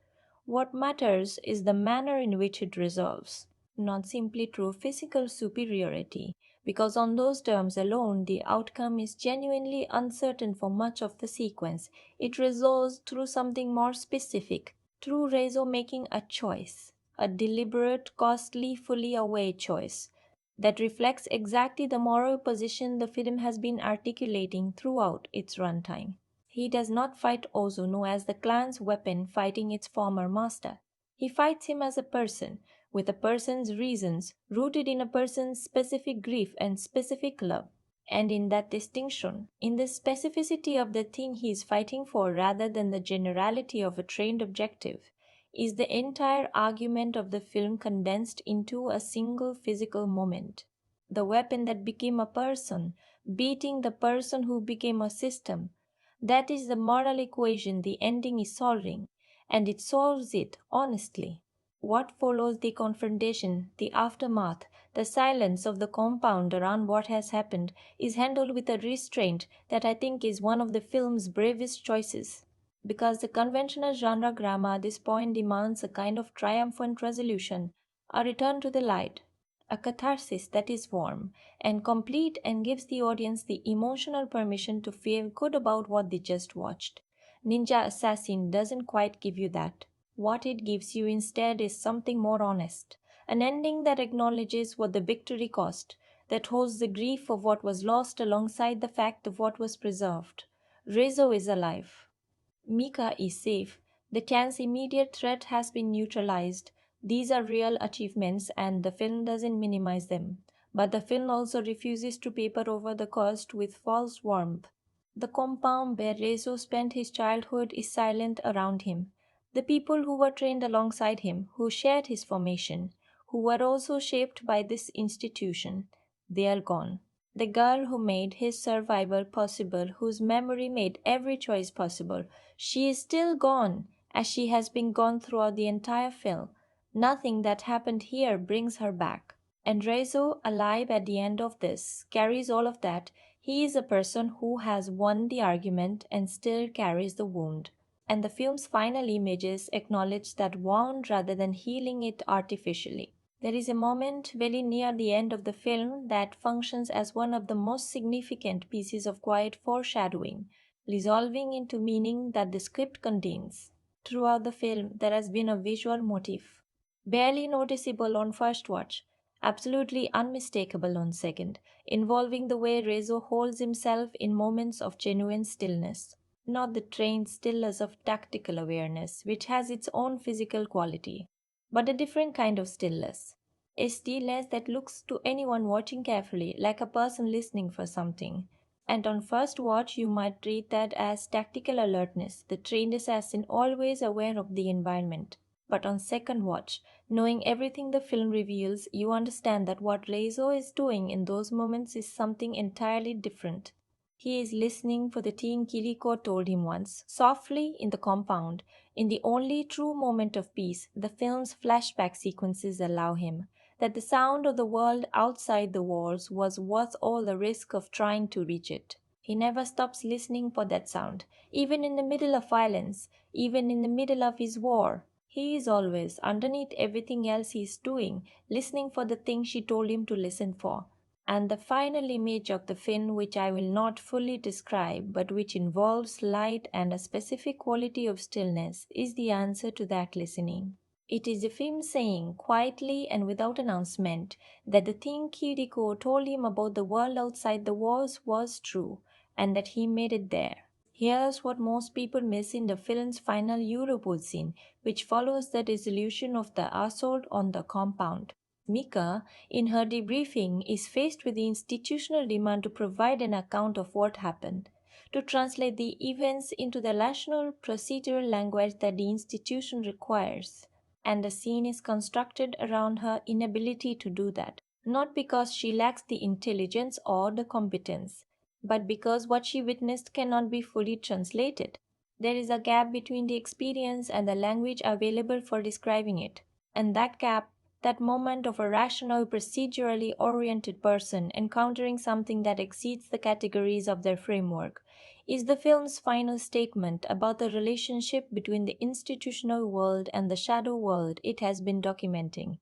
what matters is the manner in which it resolves, not simply through physical superiority, because on those terms alone the outcome is genuinely uncertain for much of the sequence. It resolves through something more specific, through Reizo making a choice, a deliberate, costly, fully aware choice that reflects exactly the moral position the film has been articulating throughout its runtime. He does not fight Ozunu as the clan's weapon fighting its former master. He fights him as a person, with a person's reasons, rooted in a person's specific grief and specific love. And in that distinction, in the specificity of the thing he is fighting for rather than the generality of a trained objective, is the entire argument of the film condensed into a single physical moment. The weapon that became a person, beating the person who became a system. That is the moral equation the ending is solving, and it solves it honestly. What follows the confrontation, the aftermath, the silence of the compound around what has happened is handled with a restraint that I think is one of the film's bravest choices. Because the conventional genre drama at this point demands a kind of triumphant resolution, a return to the light, a catharsis that is warm and complete and gives the audience the emotional permission to feel good about what they just watched. Ninja Assassin doesn't quite give you that. What it gives you instead is something more honest, an ending that acknowledges what the victory cost, that holds the grief of what was lost alongside the fact of what was preserved. Rizzo is alive. Mika is safe. The Khan's immediate threat has been neutralized. These are real achievements and the film doesn't minimize them. But the film also refuses to paper over the cost with false warmth. The compound where Rezo spent his childhood is silent around him. The people who were trained alongside him, who shared his formation, who were also shaped by this institution, they are gone. The girl who made his survival possible, whose memory made every choice possible, she is still gone, as she has been gone throughout the entire film. Nothing that happened here brings her back. And Rezo, alive at the end of this, carries all of that. He is a person who has won the argument and still carries the wound. And the film's final images acknowledge that wound rather than healing it artificially. There is a moment very near the end of the film that functions as one of the most significant pieces of quiet foreshadowing, resolving into meaning that the script contains. Throughout the film, there has been a visual motif, barely noticeable on first watch, absolutely unmistakable on second, involving the way Rezo holds himself in moments of genuine stillness. Not the trained stillness of tactical awareness, which has its own physical quality, but a different kind of stillness. A stillness that looks to anyone watching carefully like a person listening for something. And on first watch, you might treat that as tactical alertness, the trained assassin always aware of the environment. But on second watch, knowing everything the film reveals, you understand that what Reizo is doing in those moments is something entirely different. He is listening for the thing Kiriko told him once, softly in the compound, in the only true moment of peace the film's flashback sequences allow him, that the sound of the world outside the walls was worth all the risk of trying to reach it. He never stops listening for that sound, even in the middle of violence, even in the middle of his war. He is always, underneath everything else he is doing, listening for the thing she told him to listen for. And the final image of the fin, which I will not fully describe but which involves light and a specific quality of stillness, is the answer to that listening. It is the film saying, quietly and without announcement, that the thing Kiriko told him about the world outside the walls was true, and that he made it there. Here's what most people miss in the film's final Europol scene, which follows the resolution of the assault on the compound. Mika, in her debriefing, is faced with the institutional demand to provide an account of what happened, to translate the events into the rational procedural language that the institution requires. And the scene is constructed around her inability to do that, not because she lacks the intelligence or the competence, but because what she witnessed cannot be fully translated. There is a gap between the experience and the language available for describing it, and that gap, that moment of a rational, procedurally oriented person encountering something that exceeds the categories of their framework, is the film's final statement about the relationship between the institutional world and the shadow world it has been documenting.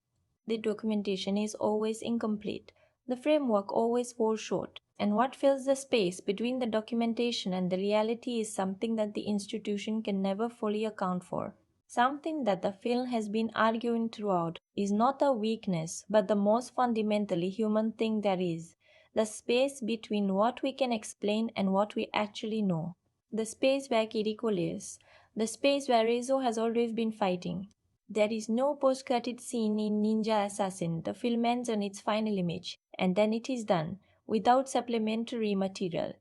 The documentation is always incomplete, the framework always falls short, and what fills the space between the documentation and the reality is something that the institution can never fully account for. Something that the film has been arguing throughout is not a weakness, but the most fundamentally human thing there is, the space between what we can explain and what we actually know. The space where Kiriko lives, the space where Reizo has always been fighting. There is no post-credit scene in Ninja Assassin. The film ends on its final image, and then it is done, without supplementary material.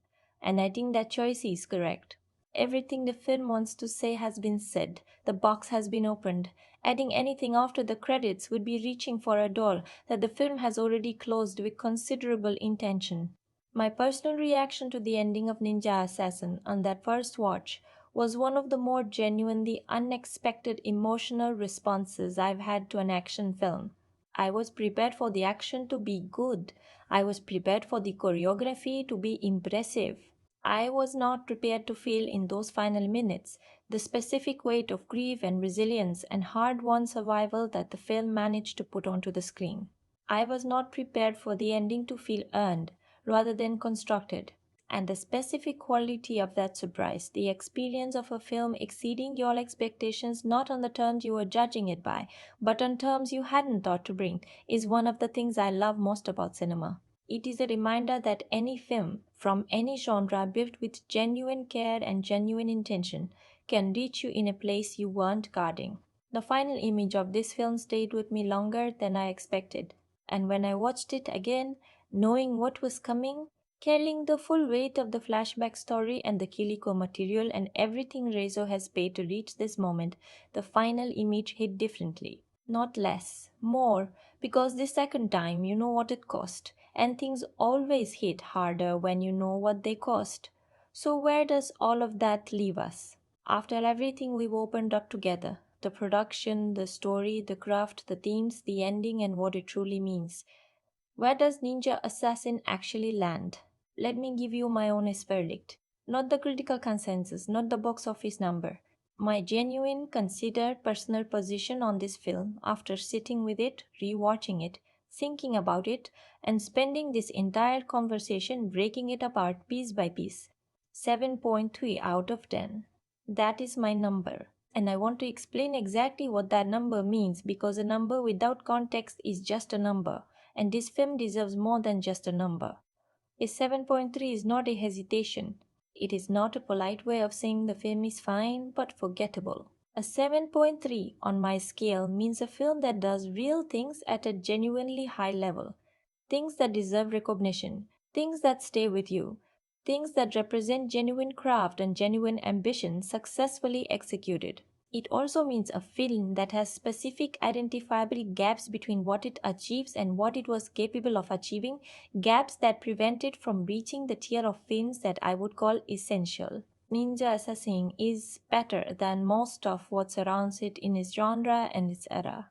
And I think that choice is correct. Everything the film wants to say has been said. The box has been opened. Adding anything after the credits would be reaching for a door that the film has already closed with considerable intention. My personal reaction to the ending of Ninja Assassin on that first watch was one of the more genuinely unexpected emotional responses I've had to an action film. I was prepared for the action to be good. I was prepared for the choreography to be impressive. I was not prepared to feel in those final minutes the specific weight of grief and resilience and hard-won survival that the film managed to put onto the screen. I was not prepared for the ending to feel earned rather than constructed. And the specific quality of that surprise, the experience of a film exceeding your expectations not on the terms you were judging it by, but on terms you hadn't thought to bring, is one of the things I love most about cinema. It is a reminder that any film, from any genre built with genuine care and genuine intention, can reach you in a place you weren't guarding. The final image of this film stayed with me longer than I expected, and when I watched it again, knowing what was coming, carrying the full weight of the flashback story and the Kiriko material and everything Reizo has paid to reach this moment, the final image hit differently. Not less, more, because the second time you know what it cost, and things always hit harder when you know what they cost. So, where does all of that leave us? After everything we've opened up together, the production, the story, the craft, the themes, the ending, and what it truly means, where does Ninja Assassin actually land? Let me give you my honest verdict. Not the critical consensus, not the box office number. My genuine, considered personal position on this film after sitting with it, rewatching it, thinking about it, and spending this entire conversation breaking it apart piece by piece. 7.3 out of 10. That is my number. And I want to explain exactly what that number means because a number without context is just a number, and this film deserves more than just a number. A 7.3 is not a hesitation. It is not a polite way of saying the film is fine but forgettable. A 7.3 on my scale means a film that does real things at a genuinely high level. Things that deserve recognition, things that stay with you, things that represent genuine craft and genuine ambition successfully executed. It also means a film that has specific identifiable gaps between what it achieves and what it was capable of achieving, gaps that prevent it from reaching the tier of films that I would call essential. Ninja Assassin is better than most of what surrounds it in its genre and its era.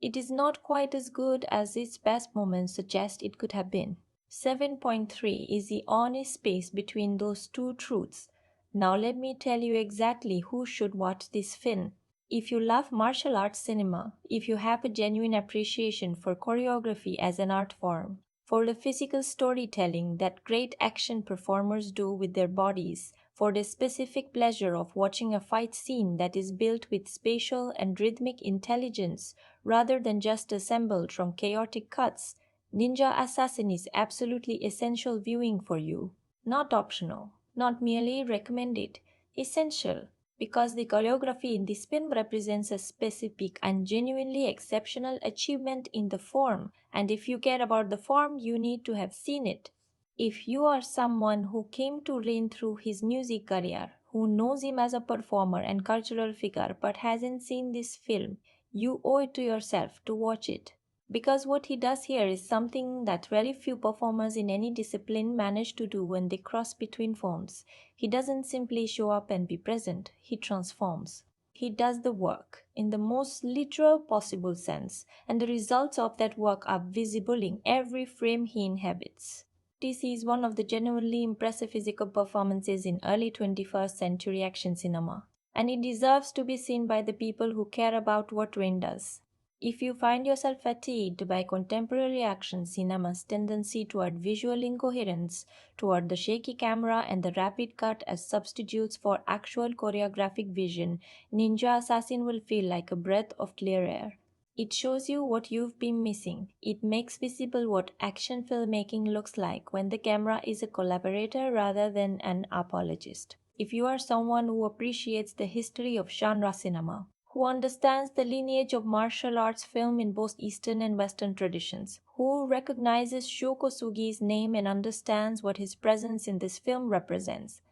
It is not quite as good as its best moments suggest it could have been. 7.3 is the honest space between those two truths. Now let me tell you exactly who should watch this film. If you love martial arts cinema, if you have a genuine appreciation for choreography as an art form, for the physical storytelling that great action performers do with their bodies, for the specific pleasure of watching a fight scene that is built with spatial and rhythmic intelligence rather than just assembled from chaotic cuts, Ninja Assassin is absolutely essential viewing for you. Not optional, not merely recommended, essential, because the choreography in this film represents a specific and genuinely exceptional achievement in the form, and if you care about the form, you need to have seen it. If you are someone who came to Rain through his music career, who knows him as a performer and cultural figure but hasn't seen this film, you owe it to yourself to watch it. Because what he does here is something that very few performers in any discipline manage to do when they cross between forms. He doesn't simply show up and be present, he transforms. He does the work in the most literal possible sense, and the results of that work are visible in every frame he inhabits. This is one of the genuinely impressive physical performances in early 21st century action cinema, and it deserves to be seen by the people who care about what Rain does. If you find yourself fatigued by contemporary action cinema's tendency toward visual incoherence, toward the shaky camera and the rapid cut as substitutes for actual choreographic vision, Ninja Assassin will feel like a breath of clear air. It shows you what you've been missing. It makes visible what action filmmaking looks like when the camera is a collaborator rather than an apologist. If you are someone who appreciates the history of genre cinema, who understands the lineage of martial arts film in both Eastern and Western traditions, who recognizes Sho Kosugi's name and understands what his presence in this film represents,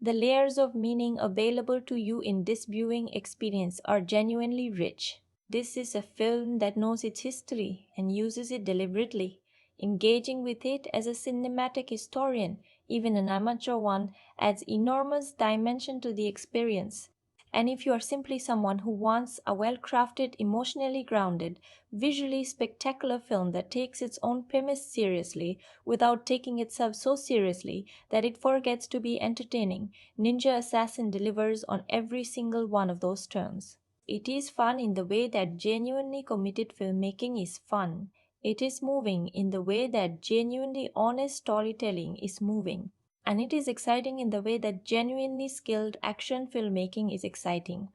the layers of meaning available to you in this viewing experience are genuinely rich. This is a film that knows its history and uses it deliberately, engaging with it as a cinematic historian, even an amateur one, adds enormous dimension to the experience. And if you are simply someone who wants a well crafted, emotionally grounded, visually spectacular film that takes its own premise seriously without taking itself so seriously that it forgets to be entertaining, Ninja Assassin delivers on every single one of those terms. It is fun in the way that genuinely committed filmmaking is fun. It is moving in the way that genuinely honest storytelling is moving. And it is exciting in the way that genuinely skilled action filmmaking is exciting.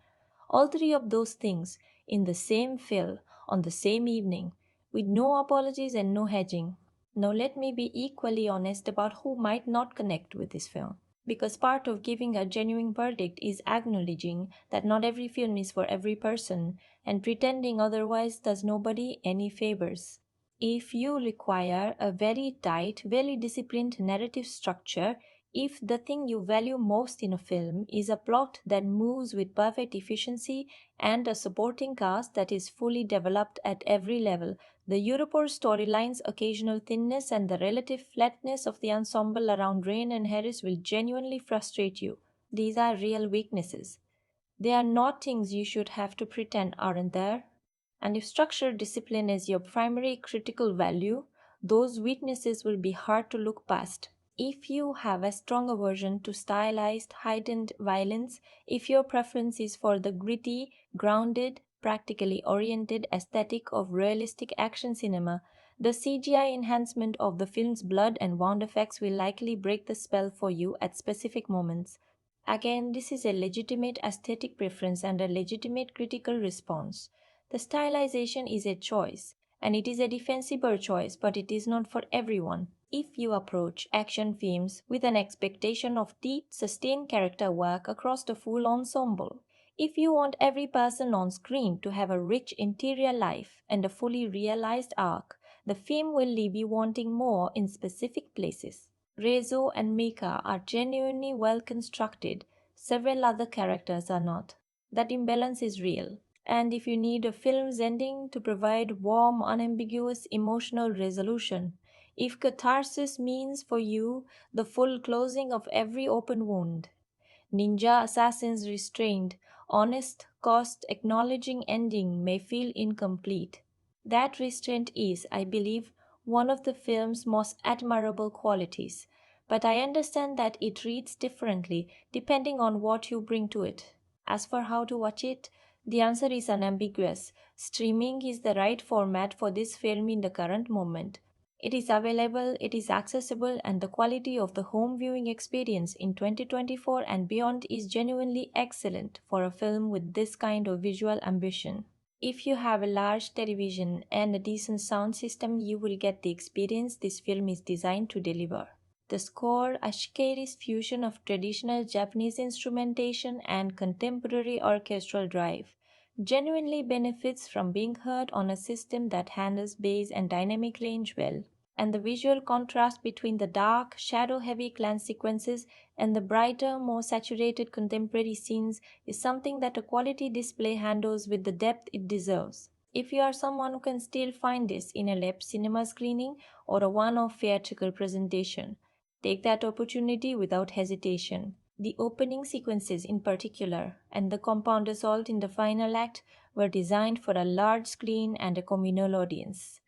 All three of those things in the same film on the same evening, with no apologies and no hedging. Now, let me be equally honest about who might not connect with this film. Because part of giving a genuine verdict is acknowledging that not every film is for every person, and pretending otherwise does nobody any favors. If you require a very tight, very disciplined narrative structure, if the thing you value most in a film is a plot that moves with perfect efficiency and a supporting cast that is fully developed at every level, the Europor storyline's occasional thinness and the relative flatness of the ensemble around Rain and Harris will genuinely frustrate you. These are real weaknesses. They are not things you should have to pretend aren't there. And if structured discipline is your primary critical value, those weaknesses will be hard to look past. If you have a strong aversion to stylized, heightened violence, if your preference is for the gritty, grounded, practically oriented aesthetic of realistic action cinema, the CGI enhancement of the film's blood and wound effects will likely break the spell for you at specific moments. Again, this is a legitimate aesthetic preference and a legitimate critical response. The stylization is a choice, and it is a defensible choice, but it is not for everyone. If you approach action films with an expectation of deep, sustained character work across the full ensemble, if you want every person on screen to have a rich interior life and a fully realized arc, the film will leave you wanting more in specific places. Reizo and Mika are genuinely well constructed, several other characters are not. That imbalance is real. And if you need a film's ending to provide warm, unambiguous emotional resolution, if catharsis means for you the full closing of every open wound, Ninja Assassin's restrained, honest, cost acknowledging ending may feel incomplete. That restraint is, I believe, one of the film's most admirable qualities, but I understand that it reads differently depending on what you bring to it. As for how to watch it, the answer is unambiguous. Streaming is the right format for this film in the current moment. It is available, it is accessible, and the quality of the home viewing experience in 2024 and beyond is genuinely excellent for a film with this kind of visual ambition. If you have a large television and a decent sound system, you will get the experience this film is designed to deliver. The score, a Shikeri's fusion of traditional Japanese instrumentation and contemporary orchestral drive, genuinely benefits from being heard on a system that handles bass and dynamic range well. And the visual contrast between the dark, shadow heavy clan sequences and the brighter, more saturated contemporary scenes is something that a quality display handles with the depth it deserves. If you are someone who can still find this in a lab cinema screening or a one-off theatrical presentation, take that opportunity without hesitation. The opening sequences in particular and the compound assault in the final act were designed for a large screen and a communal audience.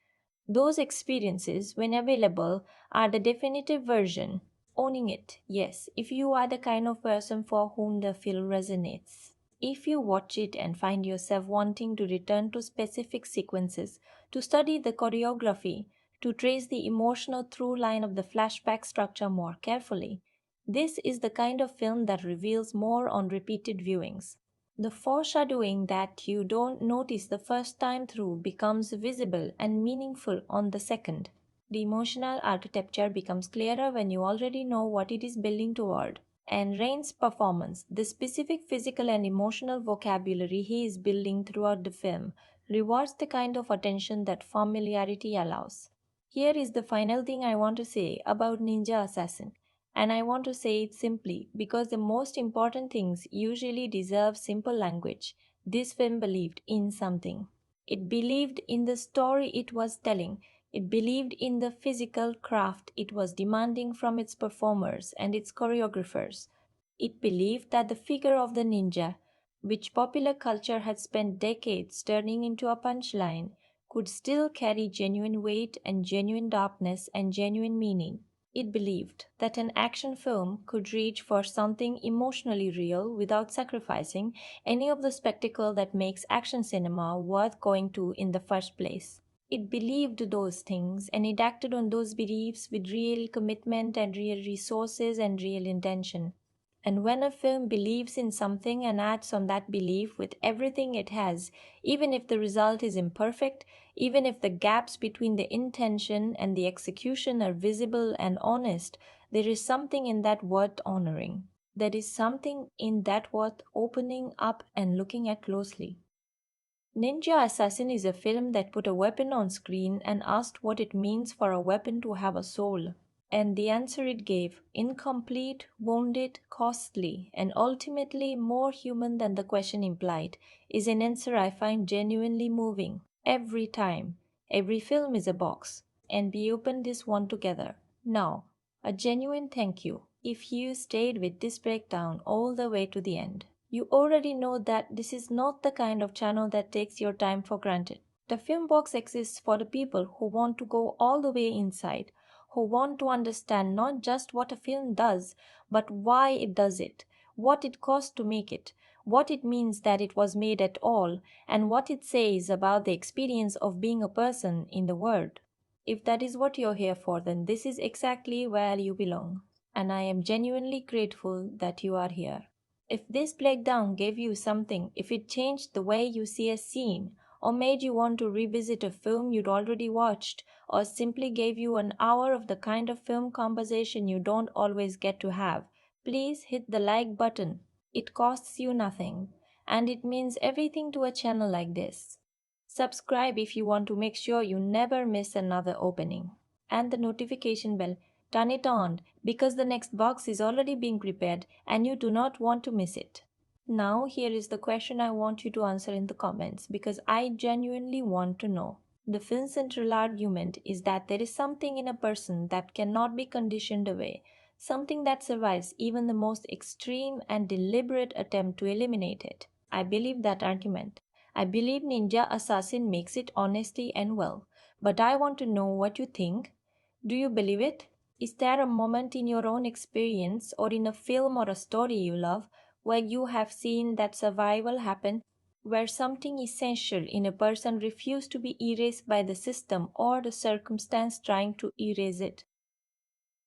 Those experiences, when available, are the definitive version. Owning it, yes, if you are the kind of person for whom the film resonates. If you watch it and find yourself wanting to return to specific sequences, to study the choreography, to trace the emotional through line of the flashback structure more carefully, this is the kind of film that reveals more on repeated viewings. The foreshadowing that you don't notice the first time through becomes visible and meaningful on the second. The emotional architecture becomes clearer when you already know what it is building toward. And Rain's performance, the specific physical and emotional vocabulary he is building throughout the film, rewards the kind of attention that familiarity allows. Here is the final thing I want to say about Ninja Assassin. And I want to say it simply because the most important things usually deserve simple language. This film believed in something. It believed in the story it was telling. It believed in the physical craft it was demanding from its performers and its choreographers. It believed that the figure of the ninja, which popular culture had spent decades turning into a punchline, could still carry genuine weight and genuine darkness and genuine meaning. It believed that an action film could reach for something emotionally real without sacrificing any of the spectacle that makes action cinema worth going to in the first place. It believed those things and it acted on those beliefs with real commitment and real resources and real intention. And when a film believes in something and acts on that belief with everything it has, even if the result is imperfect, even if the gaps between the intention and the execution are visible and honest, there is something in that worth honoring. There is something in that worth opening up and looking at closely. Ninja Assassin is a film that put a weapon on screen and asked what it means for a weapon to have a soul. And the answer it gave, incomplete, wounded, costly, and ultimately more human than the question implied, is an answer I find genuinely moving. Every time. Every film is a box. And we open this one together. Now, a genuine thank you if you stayed with this breakdown all the way to the end. You already know that this is not the kind of channel that takes your time for granted. The film box exists for the people who want to go all the way inside, who want to understand not just what a film does, but why it does it, what it cost to make it, what it means that it was made at all, and what it says about the experience of being a person in the world. If that is what you're here for, then this is exactly where you belong. And I am genuinely grateful that you are here. If this breakdown gave you something, if it changed the way you see a scene, or made you want to revisit a film you'd already watched, or simply gave you an hour of the kind of film conversation you don't always get to have, please hit the like button. It costs you nothing, and it means everything to a channel like this. Subscribe if you want to make sure you never miss another opening. And the notification bell, turn it on because the next box is already being prepared and you do not want to miss it. Now, here is the question I want you to answer in the comments because I genuinely want to know. The film's central argument is that there is something in a person that cannot be conditioned away, something that survives even the most extreme and deliberate attempt to eliminate it. I believe that argument. I believe Ninja Assassin makes it honestly and well, but I want to know what you think. Do you believe it? Is there a moment in your own experience or in a film or a story you love where you have seen that survival happen, where something essential in a person refused to be erased by the system or the circumstance trying to erase it.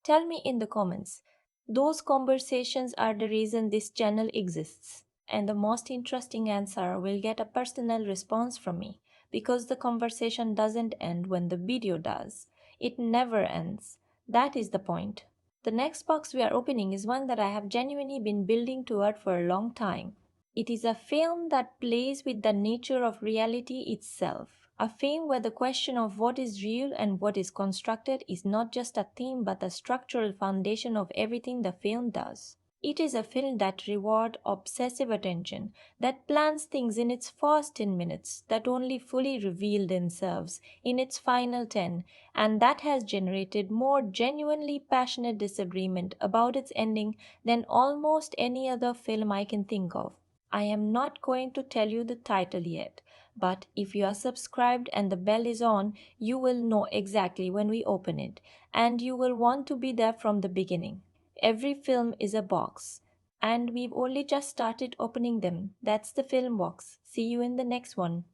Tell me in the comments. Those conversations are the reason this channel exists. And the most interesting answer will get a personal response from me because the conversation doesn't end when the video does. It never ends. That is the point. The next box we are opening is one that I have genuinely been building toward for a long time. It is a film that plays with the nature of reality itself. A film where the question of what is real and what is constructed is not just a theme but a structural foundation of everything the film does. It is a film that rewards obsessive attention, that plans things in its first 10 minutes, that only fully reveal themselves in its final 10, and that has generated more genuinely passionate disagreement about its ending than almost any other film I can think of. I am not going to tell you the title yet, but if you are subscribed and the bell is on, you will know exactly when we open it, and you will want to be there from the beginning. Every film is a box, and we've only just started opening them. That's the film box. See you in the next one.